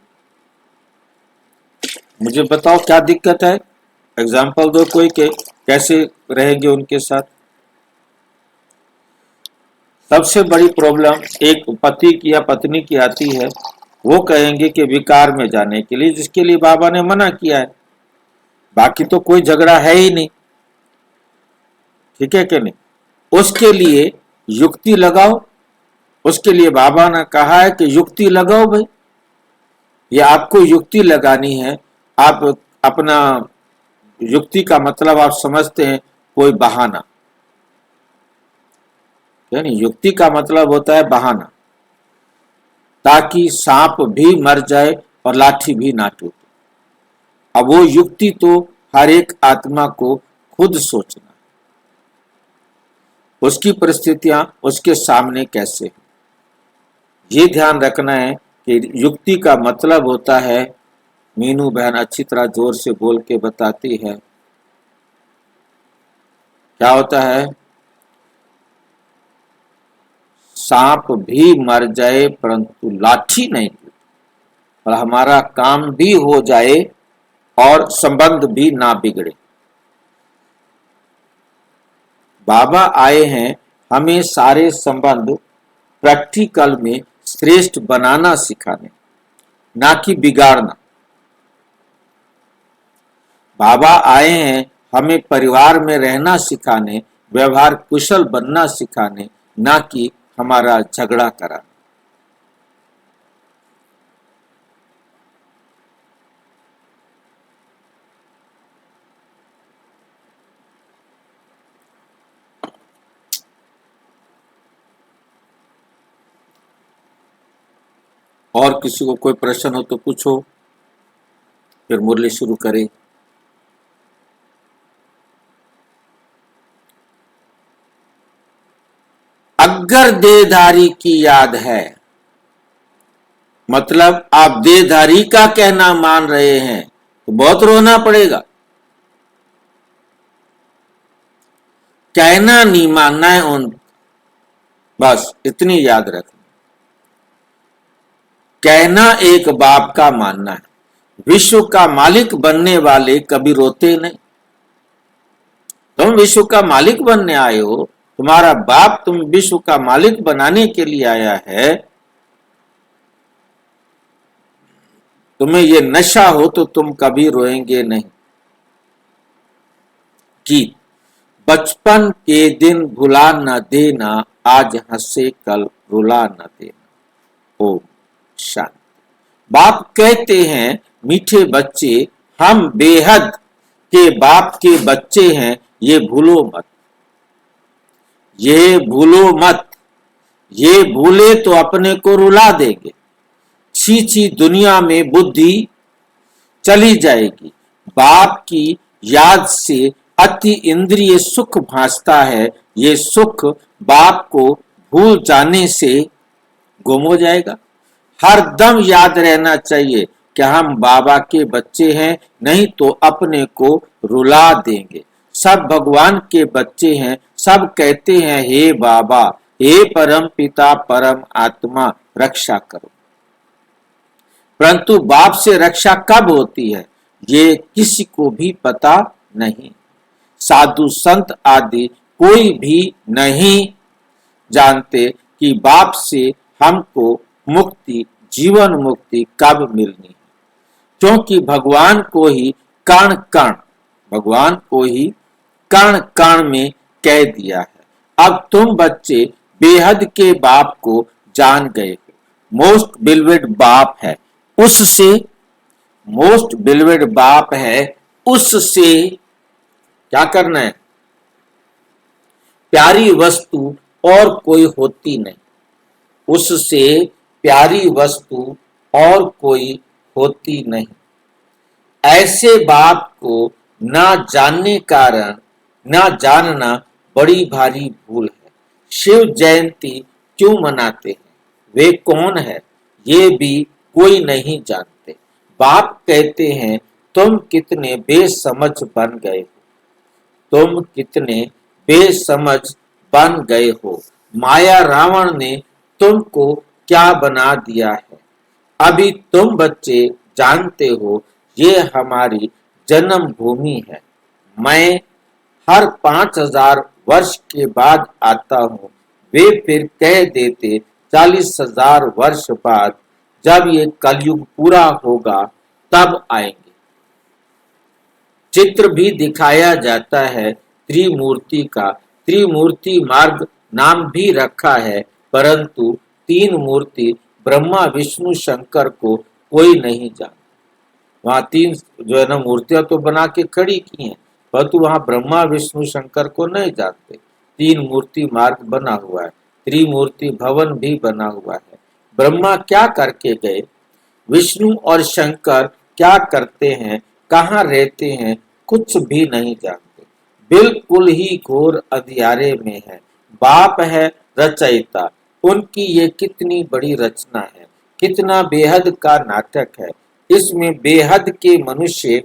Speaker 1: मुझे बताओ, क्या दिक्कत है? एग्जाम्पल दो कोई के कैसे रहेंगे उनके साथ। सबसे बड़ी प्रॉब्लम एक पति की या पत्नी की आती है। वो कहेंगे कि विकार में जाने के लिए, जिसके लिए बाबा ने मना किया है। बाकी तो कोई झगड़ा है ही नहीं, ठीक है कि नहीं। उसके लिए युक्ति लगाओ। उसके लिए बाबा ने कहा है कि युक्ति लगाओ भाई। ये आपको युक्ति लगानी है। आप अपना युक्ति का मतलब आप समझते हैं कोई बहाना, यानी युक्ति का मतलब होता है बहाना, ताकि सांप भी मर जाए और लाठी भी ना टूटे। अब वो युक्ति तो हर एक आत्मा को खुद सोचना, उसकी परिस्थितियां उसके सामने कैसे, ये ध्यान रखना है कि युक्ति का मतलब होता है, मीनू बहन अच्छी तरह जोर से बोल के बताती है, क्या होता है? सांप भी मर जाए परंतु लाठी नहीं टूटे, और हमारा काम भी हो जाए और संबंध भी ना बिगड़े। बाबा आए हैं हमें सारे संबंध प्रैक्टिकल में श्रेष्ठ बनाना सिखाने, ना कि बिगाड़ना। बाबा आए हैं हमें परिवार में रहना सिखाने, व्यवहार कुशल बनना सिखाने, ना कि हमारा झगड़ा कराना। और किसी को कोई प्रश्न हो तो पूछो, फिर मुरली शुरू करें। अगर देहधारी की याद है, मतलब आप देहधारी का कहना मान रहे हैं, तो बहुत रोना पड़ेगा। कहना नहीं मानना है उन, बस इतनी याद रखना। कहना एक बाप का मानना है। विश्व का मालिक बनने वाले कभी रोते नहीं। तुम विश्व का मालिक बनने आए हो, तुम्हारा बाप तुम विश्व का मालिक बनाने के लिए आया है। तुम्हें ये नशा हो तो तुम कभी रोएंगे नहीं। गीत, बचपन के दिन भुला न देना, आज हंसे कल रुला न देना। ओम शांति। बाप कहते हैं, मीठे बच्चे हम बेहद के बाप के बच्चे हैं, ये भूलो मत, ये भूलो मत। ये भूले तो अपने को रुला देंगे। छी दुनिया में बुद्धि चली जाएगी। बाप की याद से अति इंद्रिय सुख भासता है, ये सुख बाप को भूल जाने से गुम हो जाएगा। हर दम याद रहना चाहिए कि हम बाबा के बच्चे हैं, नहीं तो अपने को रुला देंगे। सब भगवान के बच्चे हैं, सब कहते हैं हे बाबा, हे परम पिता परम आत्मा रक्षा करो। परंतु बाप से रक्षा कब होती है ये किसी को भी पता नहीं। साधु संत आदि कोई भी नहीं जानते कि बाप से हमको मुक्ति, जीवन मुक्ति कब मिलनी है, क्योंकि भगवान को ही कण कण में कह दिया है। अब तुम बच्चे बेहद के बाप को जान गए हो। मोस्ट बिलवेड बाप है, उससे मोस्ट बिलवेड बाप है, उससे क्या करना है? प्यारी वस्तु और कोई होती नहीं। उससे प्यारी वस्तु और कोई होती नहीं। ऐसे बाप को ना जानने कारण ना जानना बड़ी भारी भूल है। शिव जयंती क्यों मनाते हैं? वे कौन है ये भी कोई नहीं जानते। बाप कहते हैं तुम कितने बेसमझ बन गए हो, तुम कितने बेसमझ बन गए हो। माया रावण ने तुमको क्या बना दिया है। अभी तुम बच्चे जानते हो ये हमारी जन्म भूमि है। मैं हर 5000 वर्ष के बाद आता हूँ। वे फिर कह देते 40,000 वर्ष बाद, जब ये कलयुग पूरा होगा तब आएंगे। चित्र भी दिखाया जाता है त्रिमूर्ति का। त्रिमूर्ति मार्ग नाम भी रखा है, परंतु 3 मूर्ति ब्रह्मा विष्णु शंकर को कोई नहीं जानता। वहां 3 जो है ना मूर्तियां तो बना के खड़ी की हैं, परंतु वहां ब्रह्मा विष्णु शंकर को नहीं जानते। 3 मूर्ति मार्ग बना हुआ है, त्रिमूर्ति भवन भी बना हुआ है। ब्रह्मा क्या करके गए, विष्णु और शंकर क्या करते हैं, कहाँ रहते हैं, कुछ भी नहीं जानते। बिल्कुल ही घोर अंधियारे में है। बाप है रचयिता, उनकी ये कितनी बड़ी रचना है। कितना बेहद का नाटक है। इसमें बेहद के मनुष्य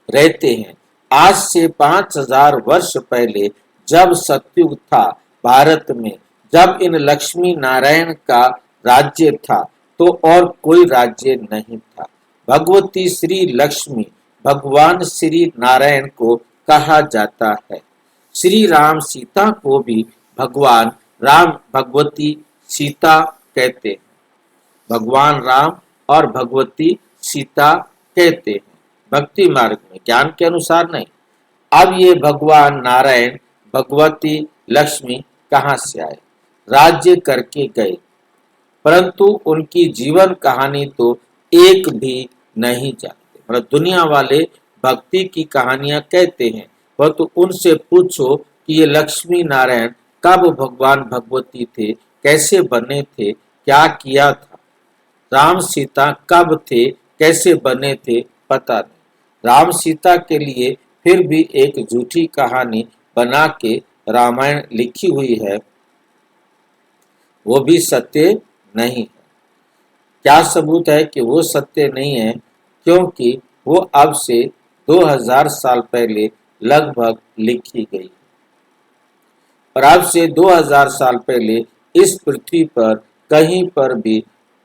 Speaker 1: रहते हैं। आज से 5000 वर्ष पहले जब सतयुग था भारत में, जब इन लक्ष्मी नारायण का राज्य था, तो और कोई राज्य नहीं था। भगवती श्री लक्ष्मी भगवान श्री नारायण को कहा जाता है। श्री राम सीता को भी भगवान राम भगवती सीता कहते हैं। भगवान राम और भगवती सीता कहते हैं भक्ति मार्ग में, ज्ञान के अनुसार नहीं। अब ये भगवान नारायण भगवती लक्ष्मी कहाँ से आए? राज्य करके गए, परंतु उनकी जीवन कहानी तो एक भी नहीं जानते। मतलब दुनिया वाले भक्ति की कहानियां कहते हैं, परंतु उनसे पूछो कि ये लक्ष्मी नारायण कब भगवान भगवती थे, कैसे बने थे, क्या किया था। राम सीता कब थे, कैसे बने थे, पता नहीं। राम सीता के लिए फिर भी एक झूठी कहानी बना के रामायण लिखी हुई है, वो भी सत्य नहीं है। क्या सबूत है कि वो सत्य नहीं है? क्योंकि वो अब से 2000 साल पहले लगभग लिखी गई, और अब से 2000 साल पहले इस पृथ्वी पर कहीं पर भी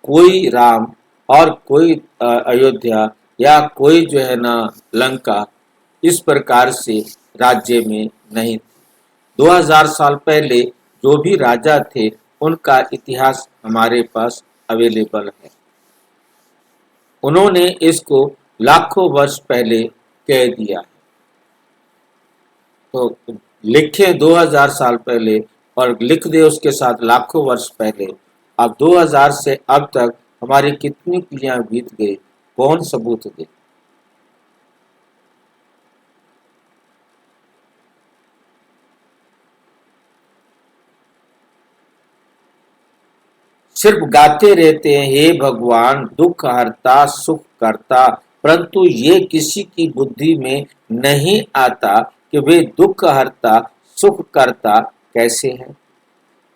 Speaker 1: कोई राम और कोई अयोध्या या कोई जो है ना लंका इस प्रकार से राज्य में नहीं थे। 2000 साल पहले जो भी राजा थे उनका इतिहास हमारे पास अवेलेबल है। उन्होंने इसको लाखों वर्ष पहले कह दिया है। तो लिखे 2000 साल पहले और लिख दे उसके साथ लाखों वर्ष पहले। अब 2000 से अब तक हमारी कितनी पीढ़ियां बीत गई, कौन सबूत दे? सिर्फ गाते रहते हैं, हे भगवान दुख हरता सुख करता, परंतु ये किसी की बुद्धि में नहीं आता कि वे दुख हरता सुख करता कैसे है।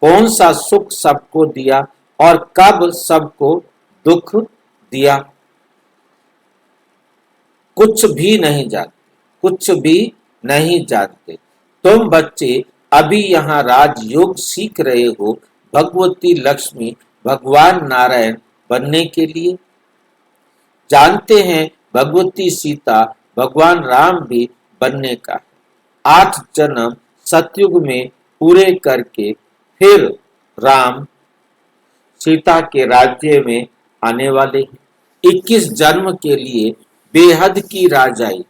Speaker 1: कौन सा सुख सबको दिया और कब सबको दुख दिया, कुछ भी नहीं जानते, कुछ भी नहीं जानते। तुम बच्चे अभी यहाँ राजयोग सीख रहे हो भगवती लक्ष्मी भगवान नारायण बनने के लिए। जानते हैं भगवती सीता भगवान राम भी बनने का है। 8 जन्म सतयुग में पूरे करके फिर राम सीता के राज्य में आने वाले हैं। 21 जन्म के लिए बेहद की राजाई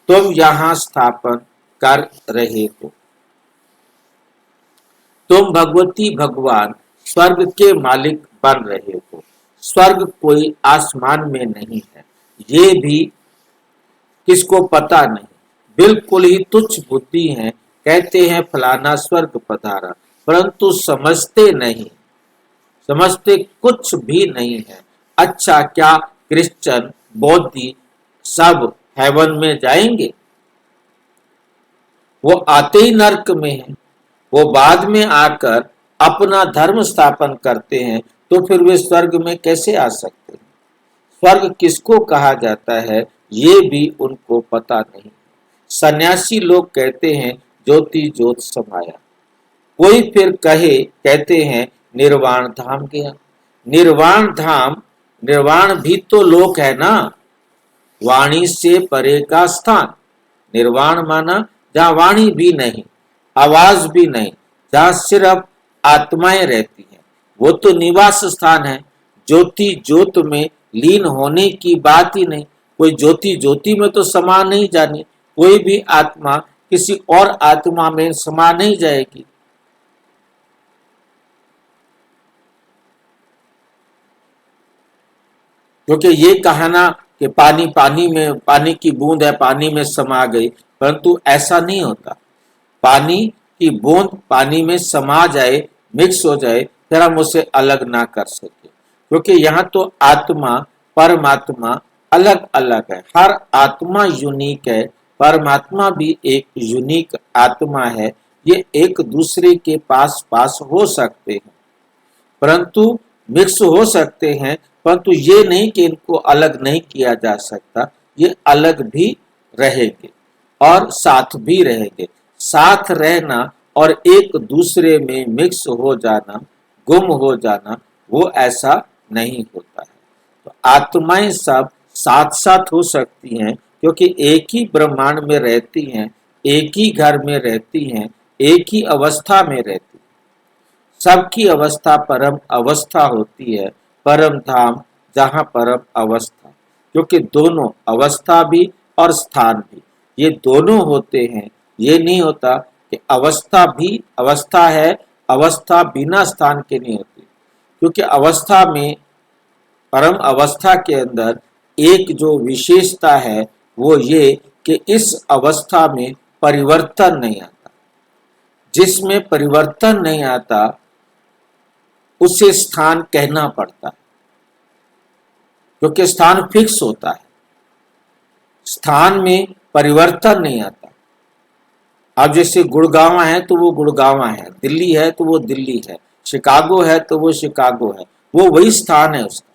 Speaker 1: तुम यहाँ स्थापन कर रहे हो। तुम भगवती भगवान स्वर्ग के मालिक बन रहे हो। स्वर्ग कोई आसमान में नहीं है, ये भी किसको पता नहीं। बिल्कुल ही तुच्छ बुद्धि है, कहते हैं फलाना स्वर्ग पधारा, परंतु समझते नहीं, समझते कुछ भी नहीं है। अच्छा, क्या क्रिश्चियन बौद्धी सब हेवन में जाएंगे? वो आते ही नरक में है। वो बाद में आकर अपना धर्म स्थापन करते हैं, तो फिर वे स्वर्ग में कैसे आ सकते हैं? स्वर्ग किसको कहा जाता है ये भी उनको पता नहीं। सन्यासी लोग कहते हैं ज्योति ज्योत समाया, कोई फिर कहते हैं निर्वाण धाम गया। निर्वाण धाम, निर्वाण भी तो लोक है ना, वाणी से परे का स्थान। निर्वाण माना जहाँ वाणी भी नहीं, आवाज भी नहीं, जहाँ सिर्फ आत्माएं रहती हैं, वो तो निवास स्थान है। ज्योति ज्योत में लीन होने की बात ही नहीं। कोई ज्योति ज्योति में तो समा नहीं जानी, कोई भी आत्मा किसी और आत्मा में समा नहीं जाएगी। क्योंकि ये कहना कि पानी पानी में, पानी की बूंद है पानी में समा गई, परंतु ऐसा नहीं होता। पानी की बूंद पानी में समा जाए, मिक्स हो जाए, फिर हम उसे अलग ना कर सके। क्योंकि यहाँ तो आत्मा परमात्मा अलग अलग है। हर आत्मा यूनिक है, परमात्मा भी एक यूनिक आत्मा है। ये एक दूसरे के पास पास हो सकते हैं, परंतु मिक्स हो सकते हैं, परंतु ये नहीं कि इनको अलग नहीं किया जा सकता, ये अलग भी रहेंगे और साथ भी रहेंगे। साथ रहना और एक दूसरे में मिक्स हो जाना, गुम हो जाना, वो ऐसा नहीं होता है। तो आत्माएं सब साथ साथ हो सकती हैं, क्योंकि एक ही ब्रह्मांड में रहती हैं, एक ही घर में रहती हैं, एक ही अवस्था में रहती हैं। सबकी अवस्था परम अवस्था होती है, परम धाम जहाँ परम अवस्था, क्योंकि दोनों अवस्था भी और स्थान भी ये दोनों होते हैं। ये नहीं होता कि अवस्था भी अवस्था है, अवस्था बिना स्थान के नहीं होती, क्योंकि अवस्था में परम अवस्था के अंदर एक जो विशेषता है वो ये कि इस अवस्था में परिवर्तन नहीं आता। जिसमें परिवर्तन नहीं आता उसे स्थान कहना पड़ता है, क्योंकि स्थान फिक्स होता है, स्थान में परिवर्तन नहीं आता। अब जैसे गुड़गांव है तो वो गुड़गांव है, दिल्ली है तो वो दिल्ली है, शिकागो है तो वो शिकागो है, वो वही स्थान है उसका।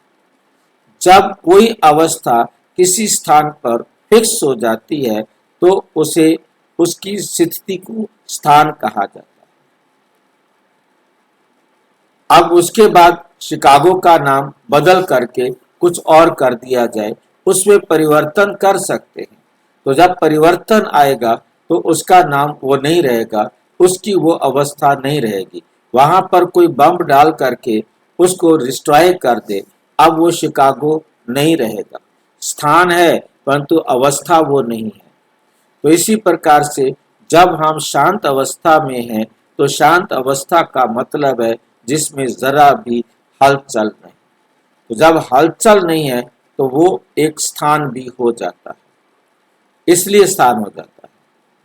Speaker 1: जब कोई अवस्था किसी स्थान पर फिक्स हो जाती है तो उसे उसकी स्थिति को स्थान कहा जाता है। अब उसके बाद शिकागो का नाम बदल करके कुछ और कर दिया जाए, उसमें परिवर्तन कर सकते हैं। तो जब परिवर्तन आएगा तो उसका नाम वो नहीं रहेगा, उसकी वो अवस्था नहीं रहेगी। वहां पर कोई बम डाल करके उसको डिस्ट्रॉय कर दे, अब वो शिकागो नहीं रहेगा। स्थान है परंतु अवस्था वो नहीं है। तो इसी प्रकार से जब हम शांत अवस्था में हैं तो शांत अवस्था का मतलब है जिसमें जरा भी हलचल नहीं। तो जब हलचल नहीं है तो वो एक स्थान भी हो जाता है, इसलिए स्थान हो जाता है।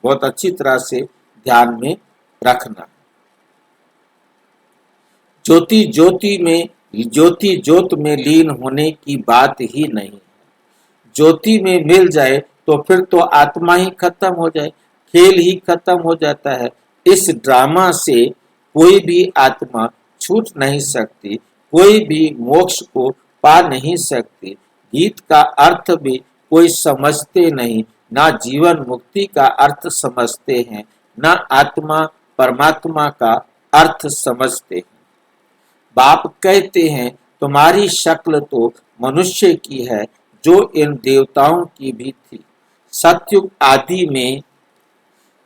Speaker 1: बहुत अच्छी तरह से ध्यान में रखना। ज्योति ज्योत में लीन होने की बात ही नहीं है। ज्योति में मिल जाए तो फिर तो आत्मा ही खत्म हो जाए, खेल ही खत्म हो जाता है। इस ड्रामा से कोई भी आत्मा छूट नहीं सकती, कोई भी मोक्ष को पा नहीं सकती। गीत का अर्थ भी कोई समझते नहीं, ना जीवन मुक्ति का अर्थ समझते हैं, ना आत्मा परमात्मा का अर्थ समझते हैं। बाप कहते हैं तुम्हारी शक्ल तो मनुष्य की है जो इन देवताओं की भी थी। सतयुग आदि में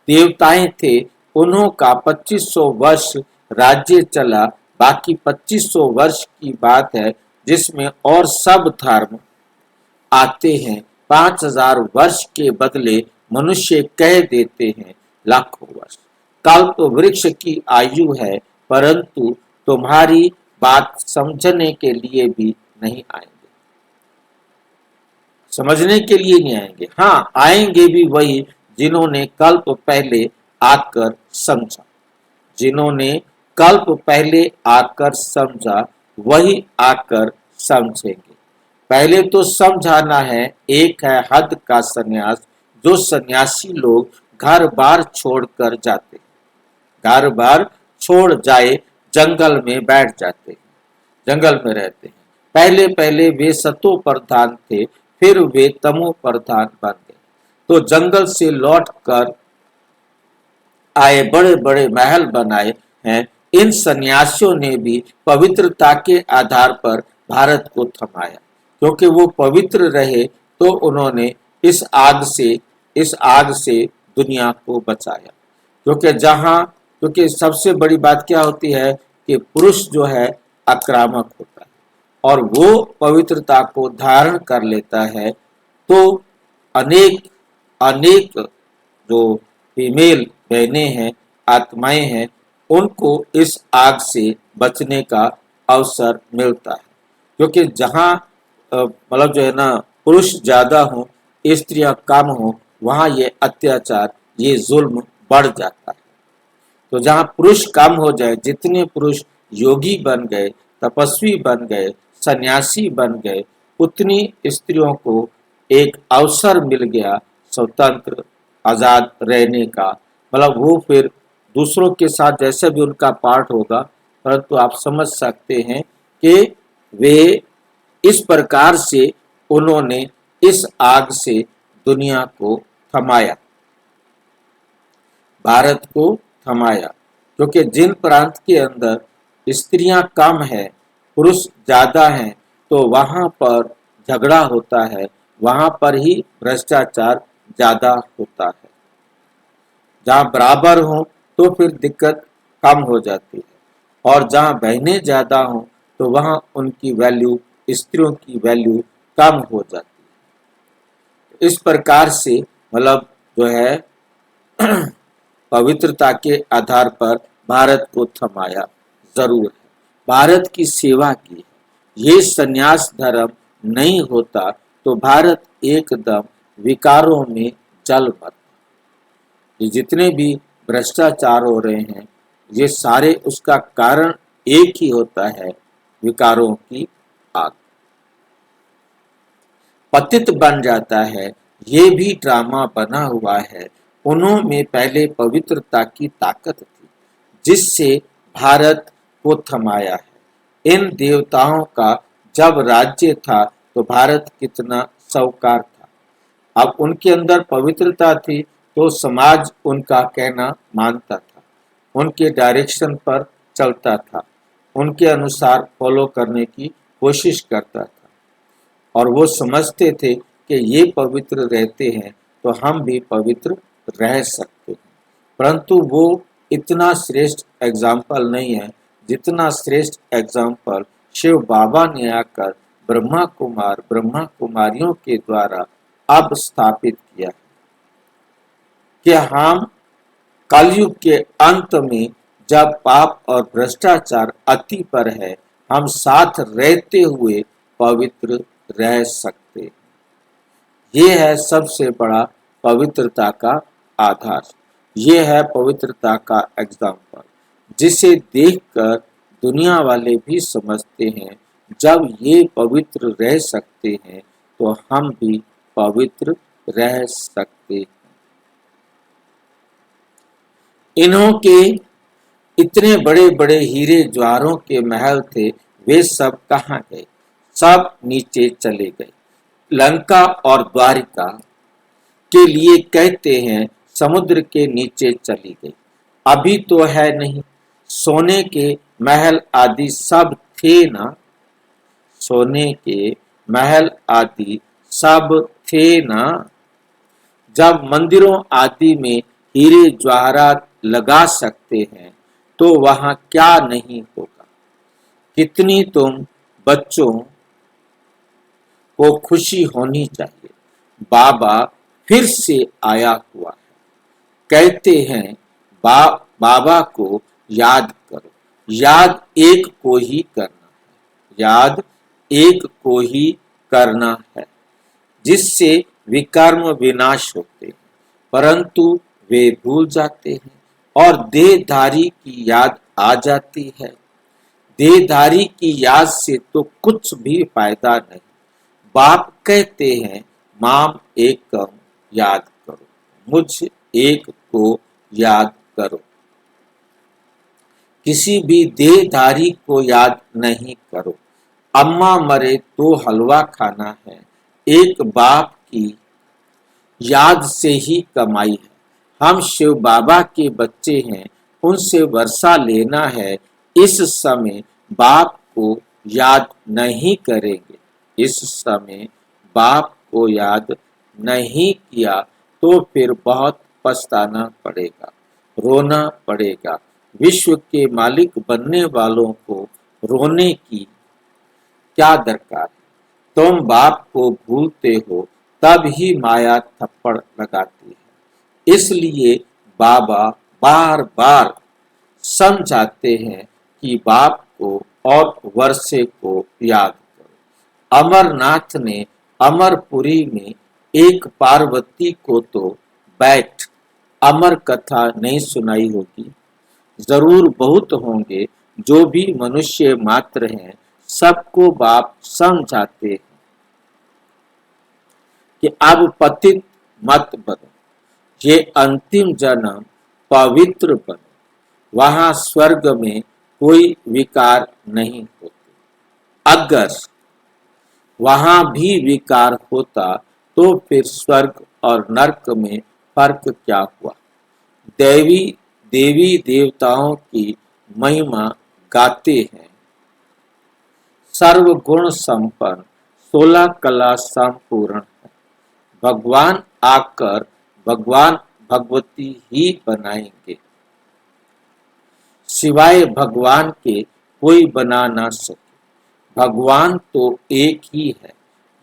Speaker 1: देवताएं थे, उन्हों का 2500 वर्ष राज्य चला, बाकी 2500 वर्ष की बात है जिसमें और सब धर्म आते हैं। 5000 वर्ष के बदले मनुष्य कह देते हैं लाखों वर्ष। कल्प वृक्ष की आयु है, परंतु तुम्हारी बात समझने के लिए भी नहीं आएंगे, समझने के लिए नहीं आएंगे। हाँ, आएंगे भी वही जिन्होंने कल्प पहले आकर समझा। जिन्होंने कल्प पहले आकर समझा वही आकर समझेंगे। पहले तो समझाना है। एक है हद का सन्यास, जो सन्यासी लोग घर बार छोड़कर जाते, घर बार छोड़ जाए जंगल में बैठ जाते हैं, जंगल में रहते हैं। पहले पहले वे सतो प्रधान थे, फिर वे तमो प्रधान बन गए। तो जंगल से लौट कर आए, बड़े बड़े महल बनाए हैं। इन सन्यासियों ने भी पवित्रता के आधार पर भारत को थमाया, क्योंकि वो पवित्र रहे तो उन्होंने इस आग से दुनिया को बचाया। क्योंकि सबसे बड़ी बात क्या होती है कि पुरुष जो है आक्रामक होता है और वो पवित्रता को धारण कर लेता है, तो अनेक अनेक जो फीमेल बहनें हैं, आत्माएं हैं, उनको इस आग से बचने का अवसर मिलता है। क्योंकि जहाँ मतलब जो है ना पुरुष ज्यादा हो, स्त्रियां कम हो, वहाँ ये अत्याचार, ये जुल्म बढ़ जाता है। तो जहाँ पुरुष कम हो जाए, जितने पुरुष योगी बन गए, तपस्वी बन गए, सन्यासी बन गए, उतनी स्त्रियों को एक अवसर मिल गया स्वतंत्र आजाद रहने का। मतलब वो फिर दूसरों के साथ जैसे भी उनका पार्ट होगा, परंतु आप समझ सकते हैं कि वे इस प्रकार से उन्होंने इस आग से दुनिया को थमाया, भारत को थमाया। क्योंकि जिन प्रांत के अंदर स्त्रियां कम है, पुरुष ज्यादा हैं, तो वहां पर झगड़ा होता है, वहां पर ही भ्रष्टाचार ज्यादा होता है। जहां बराबर हो तो फिर दिक्कत कम हो जाती है, और जहां बहनें ज्यादा हों तो वहां उनकी वैल्यू, स्त्रियों की वैल्यू कम हो जाती है। इस प्रकार से मतलब जो है पवित्रता के आधार पर भारत को थमाया जरूर है, भारत की सेवा की। ये संन्यास धर्म नहीं होता तो भारत एकदम विकारों में जल मरता। ये जितने भी भ्रष्टाचार हो रहे हैं, ये सारे उसका कारण एक ही होता है, विकारों की आग। पतित बन जाता है, ये भी ड्रामा बना हुआ है। उन्होंने पहले पवित्रता की ताकत थी जिससे भारत को थमाया है। इन देवताओं का जब राज्य था तो भारत कितना साहूकार था। अब उनके अंदर पवित्रता थी तो समाज उनका कहना मानता था, उनके डायरेक्शन पर चलता था, उनके अनुसार फॉलो करने की कोशिश करता था, और वो समझते थे कि ये पवित्र रहते हैं तो हम भी पवित्र रह सकते हैं। परंतु वो इतना श्रेष्ठ एग्जाम्पल नहीं है जितना श्रेष्ठ एग्जाम्पल शिव बाबा ने आकर ब्रह्मा कुमारियों के द्वारा अब स्थापित किया कि हम कलयुग के अंत में जब पाप और भ्रष्टाचार अति पर है, हम साथ रहते हुए पवित्र रह सकते हैं। ये है सबसे बड़ा पवित्रता का आधार, ये है पवित्रता का एग्जाम्पल, जिसे देखकर दुनिया वाले भी समझते हैं जब ये पवित्र रह सकते हैं तो हम भी पवित्र रह सकते हैं। इन्हों के इतने बड़े बड़े हीरे ज्वारों के महल थे, वे सब कहाँ गए? सब नीचे चले गए। लंका और द्वारिका के लिए कहते हैं समुद्र के नीचे चली गई। अभी तो है नहीं, सोने के महल आदि सब थे ना, सोने के महल आदि सब थे ना। जब मंदिरों आदि में हीरे जवाहरात लगा सकते हैं तो वहां क्या नहीं होगा। कितनी तुम बच्चों को खुशी होनी चाहिए, बाबा फिर से आया हुआ है। कहते हैं बाबा को याद करो, याद एक को ही करना है, याद एक को ही करना है, जिससे विकर्म विनाश होते हैं, परंतु वे भूल जाते हैं और देहधारी की याद आ जाती है। देहधारी की याद से तो कुछ भी फायदा नहीं। बाप कहते हैं माम एकम याद करो, मुझ एक को याद करो। किसी भी देहधारी को याद नहीं करो। अम्मा मरे तो हलवा खाना है, एक बाप की याद से ही कमाई है। हम शिव बाबा के बच्चे हैं, उनसे वर्षा लेना है। इस समय बाप को याद नहीं करेंगे, इस समय बाप को याद नहीं किया तो फिर बहुत पछताना पड़ेगा, रोना पड़ेगा। विश्व के मालिक बनने वालों को रोने की क्या दरकार है? तुम बाप को भूलते हो तब ही माया थप्पड़ लगाती है। इसलिए बाबा बार बार समझाते हैं कि बाप को और वर्षे को याद करो। अमरनाथ ने अमरपुरी में एक पार्वती को तो बैठ अमर कथा नहीं सुनाई होगी। जरूर बहुत होंगे, जो भी मनुष्य मात्र हैं, सबको बाप समझाते हैं कि अब पतित मत बनो, ये अंतिम जन्म पवित्र बनो, वहां स्वर्ग में कोई विकार नहीं होते। अगर वहां भी विकार होता तो फिर स्वर्ग और नरक में फर्क क्या हुआ। देवी देवी देवताओं की महिमा गाते हैं। सर्वगुण संपन्न 16 कला संपूर्ण है। भगवान आकर भगवान भगवती ही बनाएंगे, सिवाय भगवान के कोई बना ना सके। भगवान तो एक ही है।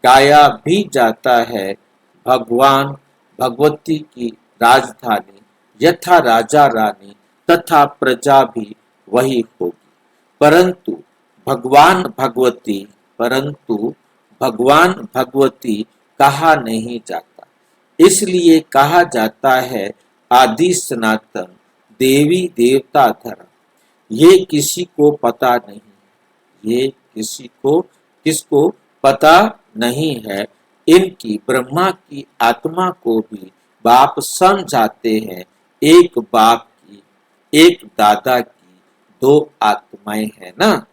Speaker 1: गाया भी जाता है, भगवान भगवती की राजधानी यथा राजा रानी तथा प्रजा भी वही होगी। परंतु भगवान भगवती कहा नहीं जाता। इसलिए कहा जाता है आदि सनातन देवी देवता धर्म। ये किसी को पता नहीं, ये किसको पता नहीं है। इनकी ब्रह्मा की आत्मा को भी बाप समझाते हैं। एक बाप की, एक दादा की दो आत्माएं हैं ना।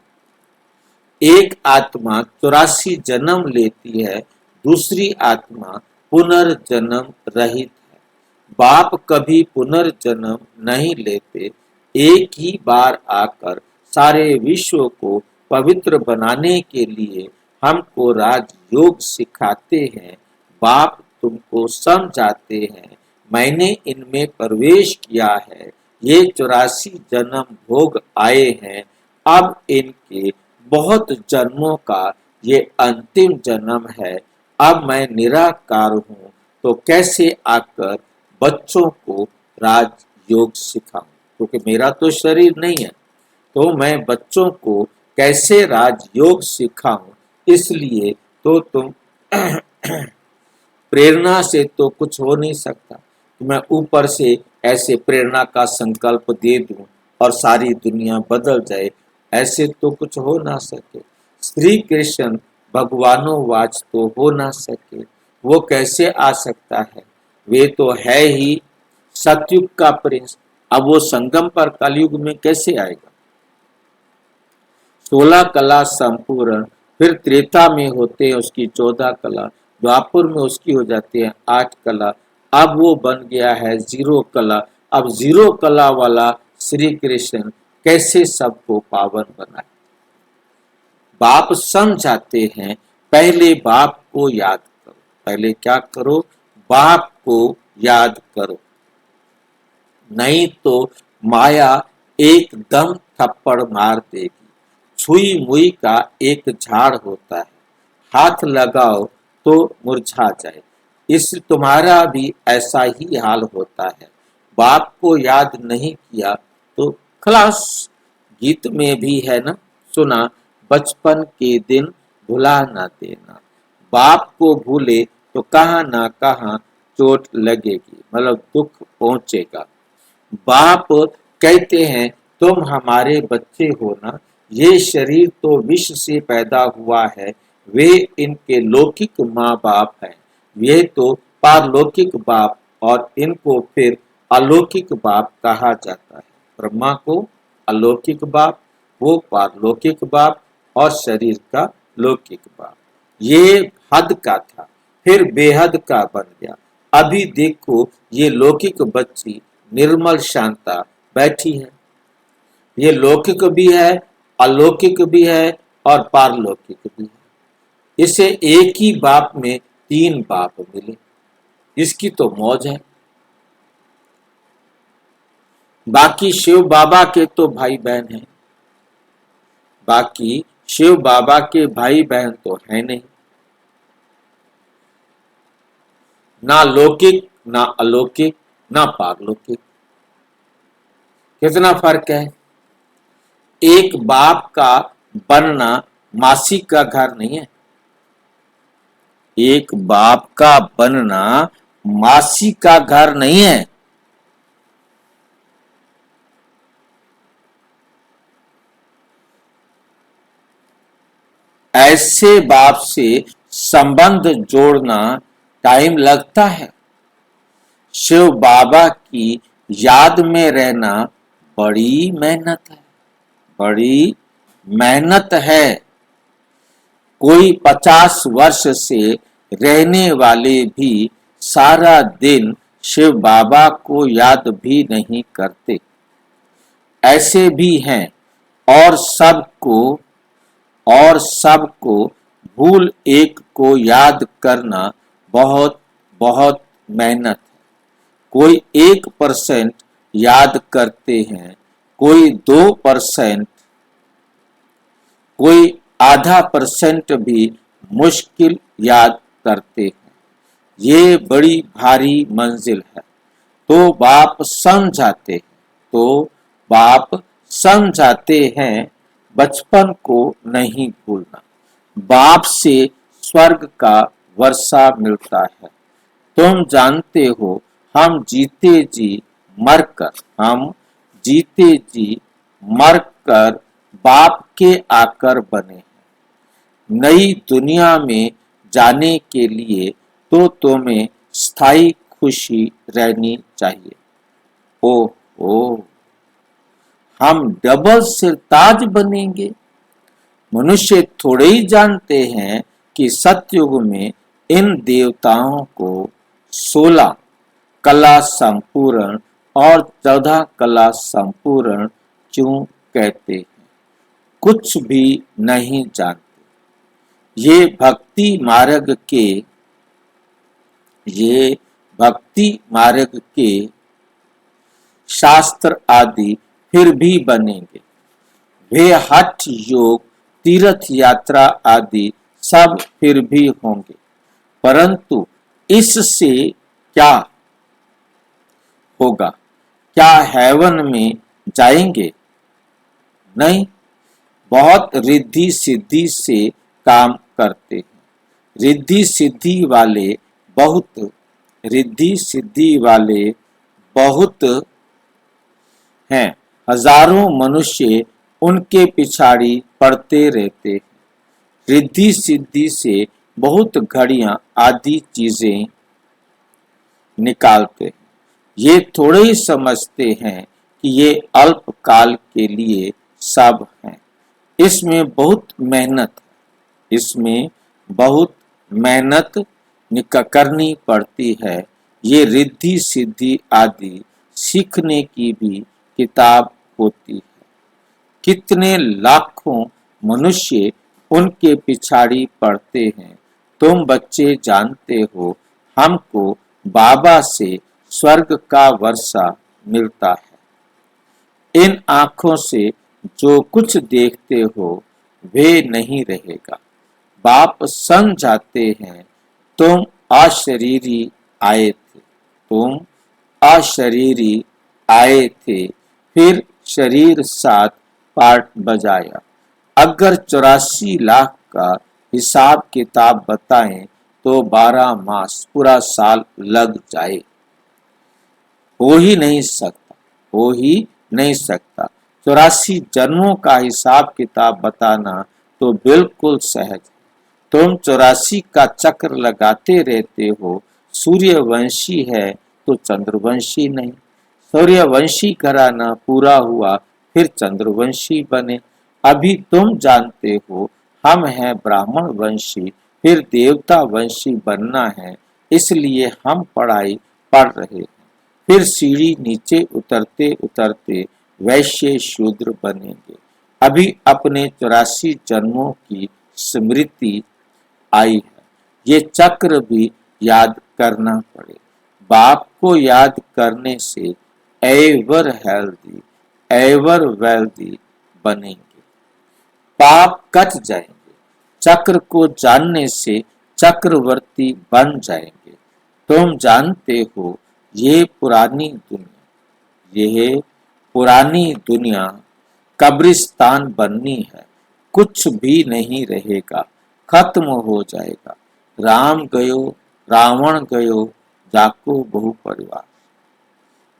Speaker 1: एक आत्मा 84 जन्म लेती है, दूसरी आत्मा पुनर्जन्म रहित है। बाप कभी पुनर्जन्म नहीं लेते। एक ही बार आकर सारे विश्व को पवित्र बनाने के लिए हमको राजयोग सिखाते हैं। बाप तुमको समझाते हैं, मैंने इनमें प्रवेश किया है, ये 84 जन्म भोग आए हैं। अब इनके बहुत जन्मों का ये अंतिम जन्म है। अब मैं निराकार हूँ, तो कैसे आकर बच्चों को राजयोग सिखाऊं, क्योंकि मेरा तो शरीर नहीं है, तो मैं बच्चों को कैसे राजयोग सिखाऊं। इसलिए तो तुम प्रेरणा से तो कुछ हो नहीं सकता। तो मैं ऊपर से ऐसे प्रेरणा का संकल्प दे दूं और सारी दुनिया बदल जाए, ऐसे तो कुछ हो ना सके। श्री कृष्ण भगवानोवाच तो हो ना सके, वो कैसे आ सकता है। वे तो है ही सतयुग का प्रिंस। अब वो संगम पर कलयुग में कैसे आएगा। 16 कला संपूर्ण, फिर त्रेता में होते हैं उसकी 14 कला, द्वापर में उसकी हो जाती है 8 कला। अब वो बन गया है 0 कला। अब 0 कला वाला श्री कृष्ण कैसे सबको पावन बनाए। बाप समझाते हैं, पहले बाप को याद करो। पहले क्या करो, बाप को याद करो, नहीं तो माया एकदम थप्पड़ मार देगी। छुई मुई का एक झाड़ होता है, हाथ लगाओ तो मुरझा जाए। इस तुम्हारा भी ऐसा ही हाल होता है। बाप को याद नहीं किया तो खलास। गीत में भी है ना, सुना, बचपन के दिन भुला ना देना। बाप को भूले तो कहाँ ना कहाँ चोट लगेगी, मतलब दुख पहुंचेगा। बाप कहते हैं तुम हमारे बच्चे हो ना, ये शरीर तो विष से पैदा हुआ है, वे इनके लौकिक माँ बाप हैं, ये तो पारलौकिक बाप, और इनको फिर अलौकिक बाप कहा जाता है। ब्रह्मा को अलौकिक बाप, वो पारलौकिक बाप, और शरीर का लौकिक बाप। ये हद का था, फिर बेहद का बन गया। अभी देखो ये लौकिक बच्ची निर्मल शांता बैठी है। ये लौकिक भी है, अलौकिक भी है, और पारलौकिक भी है। इसे एक ही बाप में 3 बाप मिले, इसकी तो मौज है। बाकी शिव बाबा के तो भाई बहन हैं, बाकी शिव बाबा के भाई बहन तो है नहीं। ना लौकिक, ना अलौकिक, ना पारलौकिक। कितना फर्क है। एक बाप का बनना मासी का घर नहीं है। एक बाप का बनना मासी का घर नहीं है। ऐसे बाप से संबंध जोड़ना टाइम लगता है। शिव बाबा की याद में रहना बड़ी मेहनत है, बड़ी मेहनत है। कोई 50 वर्ष से रहने वाले भी सारा दिन शिव बाबा को याद भी नहीं करते। ऐसे भी हैं और सबको भूल एक को याद करना बहुत बहुत मेहनत है। कोई 1% याद करते हैं, कोई 2%, कोई ½ % भी मुश्किल याद करते हैं। ये बड़ी भारी मंजिल है। तो बाप समझाते हैं बचपन को नहीं भूलना। बाप से स्वर्ग का वर्षा मिलता है। तुम जानते हो हम जीते जी मरकर बाप के आकर बने हैं। नई दुनिया में जाने के लिए तो तुम्हें स्थायी खुशी रहनी चाहिए। ओह, हम डबल सिरताज बनेंगे। मनुष्य थोड़े ही जानते हैं कि सतयुग में इन देवताओं को 16 कला संपूर्ण और 14 कला संपूर्ण क्यों कहते हैं। कुछ भी नहीं जानते। ये भक्ति मार्ग के शास्त्र आदि फिर भी बनेंगे। वे हठ योग तीर्थ यात्रा आदि सब फिर भी होंगे, परंतु इससे क्या होगा? क्या हेवन में जाएंगे? नहीं, बहुत रिद्धि सिद्धि से काम करते हैं। रिद्धि सिद्धि वाले बहुत हैं। हजारों मनुष्य उनके पिछाड़ी पड़ते रहते हैं। रिद्धि सिद्धि से बहुत घड़ियां आदि चीजें निकालते हैं। ये थोड़े ही समझते हैं कि ये अल्प काल के लिए सब हैं। इसमें बहुत मेहनत करनी पड़ती है। ये रिद्धि सिद्धि आदि सीखने की भी किताब होती है। कितने लाखों मनुष्य उनके पिछाड़ी पड़ते हैं। तुम बच्चे जानते हो हमको बाबा से स्वर्ग का वर्षा मिलता है। इन आंखों से जो कुछ देखते हो वे नहीं रहेगा। बाप समझाते हैं तुम अशरीरी आए थे, फिर शरीर 7 पार्ट बजाया। अगर 84 लाख का हिसाब किताब बताएं तो 12 मास पूरा साल लग जाए। हो ही नहीं सकता। 84 जन्मों का हिसाब किताब बताना तो बिल्कुल सहज है। तुम 84 का चक्र लगाते रहते हो। सूर्यवंशी है तो चंद्रवंशी नहीं। सूर्यवंशी घराना पूरा हुआ फिर चंद्रवंशी बने। अभी तुम जानते हो हम हैं ब्राह्मण वंशी, फिर देवता वंशी बनना है, इसलिए हम पढ़ाई पढ़ रहे हैं। फिर सीढ़ी नीचे उतरते उतरते वैश्य शूद्र बनेंगे। अभी अपने 84 जन्मों की स्मृति आई है। ये चक्र भी याद करना पड़े। बाप को याद करने से एवर वेल्दी बनेंगे। पाप कट जाएंगे। चक्र को जानने से चक्रवर्ती बन जाएंगे। तुम जानते हो ये पुरानी दुनिया कब्रिस्तान बननी है। कुछ भी नहीं रहेगा, खत्म हो जाएगा। राम गयो, रावण गयो, जाको बहु परिवार।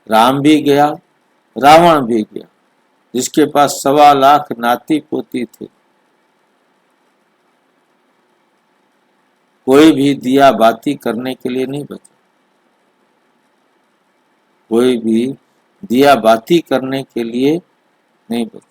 Speaker 1: राम भी गया, रावण भी गया, जिसके पास 1.25 लाख नाती पोती थे। कोई भी दिया बाती करने के लिए नहीं बचा। कोई भी दिया बाती करने के लिए नहीं बचा।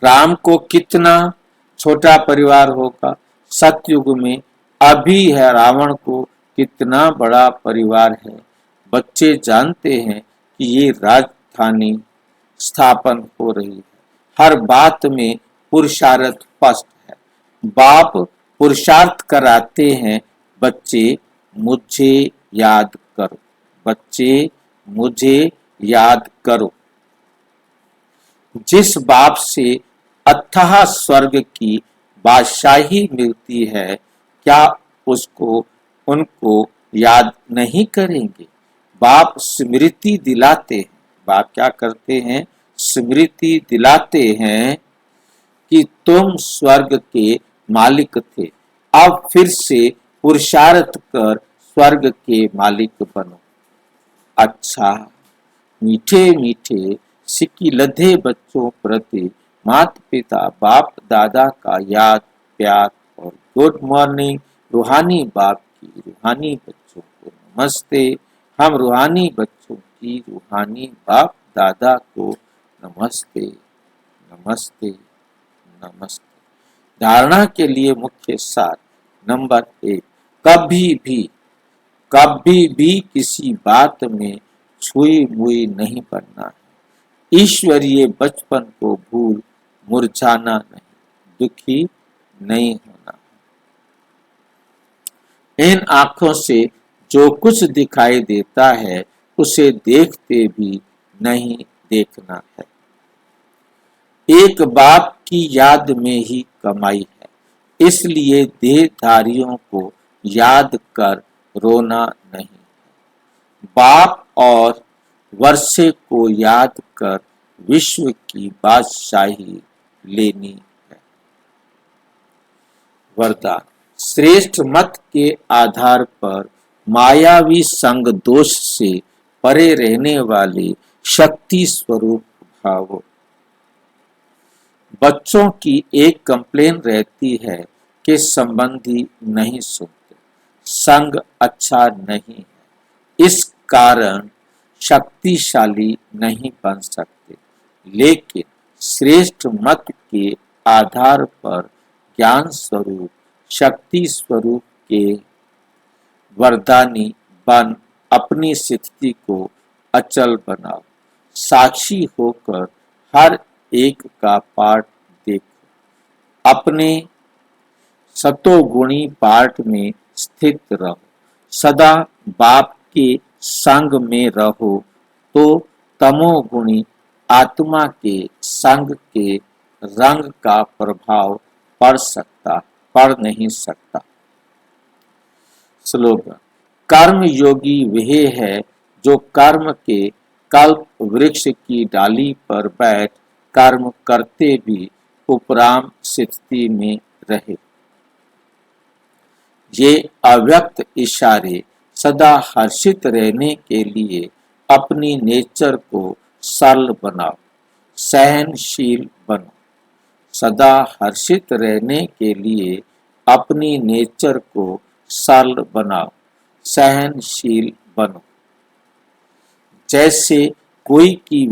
Speaker 1: राम को कितना छोटा परिवार होगा, सतयुग में अभी है रावण को कितना बड़ा परिवार है। बच्चे जानते हैं कि ये राजधानी स्थापन हो रही है। हर बात में पुरुषार्थ स्पष्ट है। बाप पुरुषार्थ कराते हैं, बच्चे मुझे याद करो, बच्चे मुझे याद करो। जिस बाप से अथाह स्वर्ग की बादशाही मिलती है, क्या उसको उनको याद नहीं करेंगे। बाप स्मृति दिलाते हैं, बाप क्या करते हैं, स्मृति दिलाते हैं कि तुम स्वर्ग के मालिक थे, अब फिर से पुरुषार्थ कर स्वर्ग के मालिक बनो। अच्छा, मीठे मीठे सिक्की लधे बच्चों प्रति माता पिता बाप दादा का याद प्यार और गुड मॉर्निंग। रूहानी बाप की रूहानी बच्चों को नमस्ते। हम रूहानी बच्चों की रूहानी बाप दादा को नमस्ते नमस्ते नमस्ते। धारणा के लिए मुख्य सार नंबर 1, कभी भी किसी बात में छुई मुई नहीं बनना है। ईश्वरीय बचपन को भूल मुरझाना नहीं, दुखी नहीं होना। इन आंखों से जो कुछ दिखाई देता है उसे देखते भी नहीं देखना है। एक बाप की याद में ही कमाई है, इसलिए देहधारियों को याद कर रोना नहीं। बाप और वर्षे को याद कर विश्व की बादशाही लेनी है। वरदान, श्रेष्ठ मत के आधार पर मायावी संग दोष से परे रहने वाले शक्ति स्वरूप भाव। बच्चों की एक कंप्लेन रहती है कि संबंधी नहीं सुनते, संग अच्छा नहीं है, इस कारण शक्तिशाली नहीं बन सकते। लेकिन श्रेष्ठ मत के आधार पर ज्ञान स्वरूप शक्ति स्वरूप के वरदानी बन अपनी स्थिति को अचल बनाओ। साक्षी होकर हर एक का पाठ देखो, अपने सतोगुणी पाठ में स्थित रहो। सदा बाप के संग में रहो तो तमोगुणी आत्मा के संग के रंग का प्रभाव पड़ नहीं सकता। स्लोगन, कर्म योगी वह है जो कर्म के कल्प वृक्ष की डाली पर बैठ कर्म करते भी उपराम स्थिति में रहे। ये अव्यक्त इशारे सदा हर्षित रहने के लिए अपनी नेचर को सरल बनाओ, सहनशील बनो। सदा हर्षित रहने के लिए अपनी नेचर को सरल बनाओ, सहनशील बनो। जैसे कोई की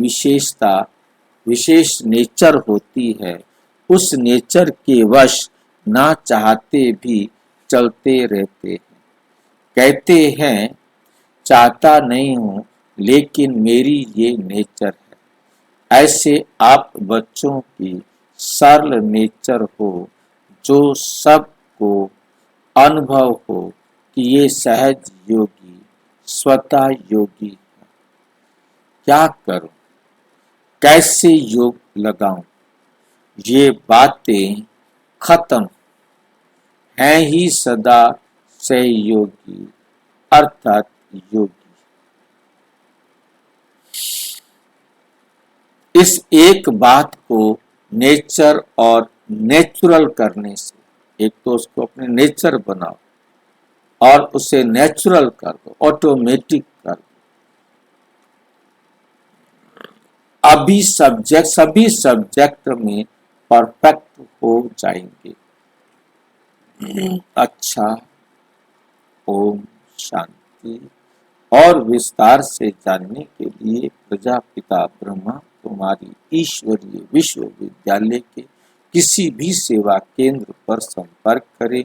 Speaker 1: विशेष नेचर होती है, उस नेचर के वश ना चाहते भी चलते रहते हैं। कहते हैं चाहता नहीं हूं लेकिन मेरी ये नेचर है। ऐसे आप बच्चों की सरल नेचर हो, जो सबको अनुभव हो कि ये सहज योगी स्वतः योगी है। क्या करूं, कैसे योग लगाऊं, ये बातें खत्म हैं ही सदा सहयोगी अर्थात योगी। इस एक बात को नेचर और नेचुरल करने से, एक तो उसको अपने नेचर बनाओ और उसे नेचुरल कर दो, ऑटोमेटिक कर दो। सभी सब्जेक्ट में परफेक्ट हो जाएंगे। अच्छा, ओम शांति। और विस्तार से जानने के लिए प्रजापिता ब्रह्मा तुम्हारी ईश्वरीय विश्वविद्यालय के किसी भी सेवा केंद्र पर संपर्क करें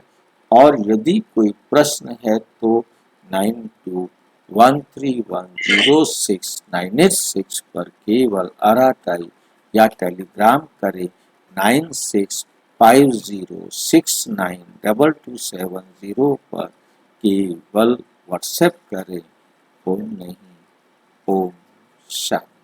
Speaker 1: और यदि कोई प्रश्न है तो 9213106986 पर केवल अराटाई या टेलीग्राम करें। 9650692270 पर केवल व्हाट्सएप करें। ओम नहीं, ओम शांति।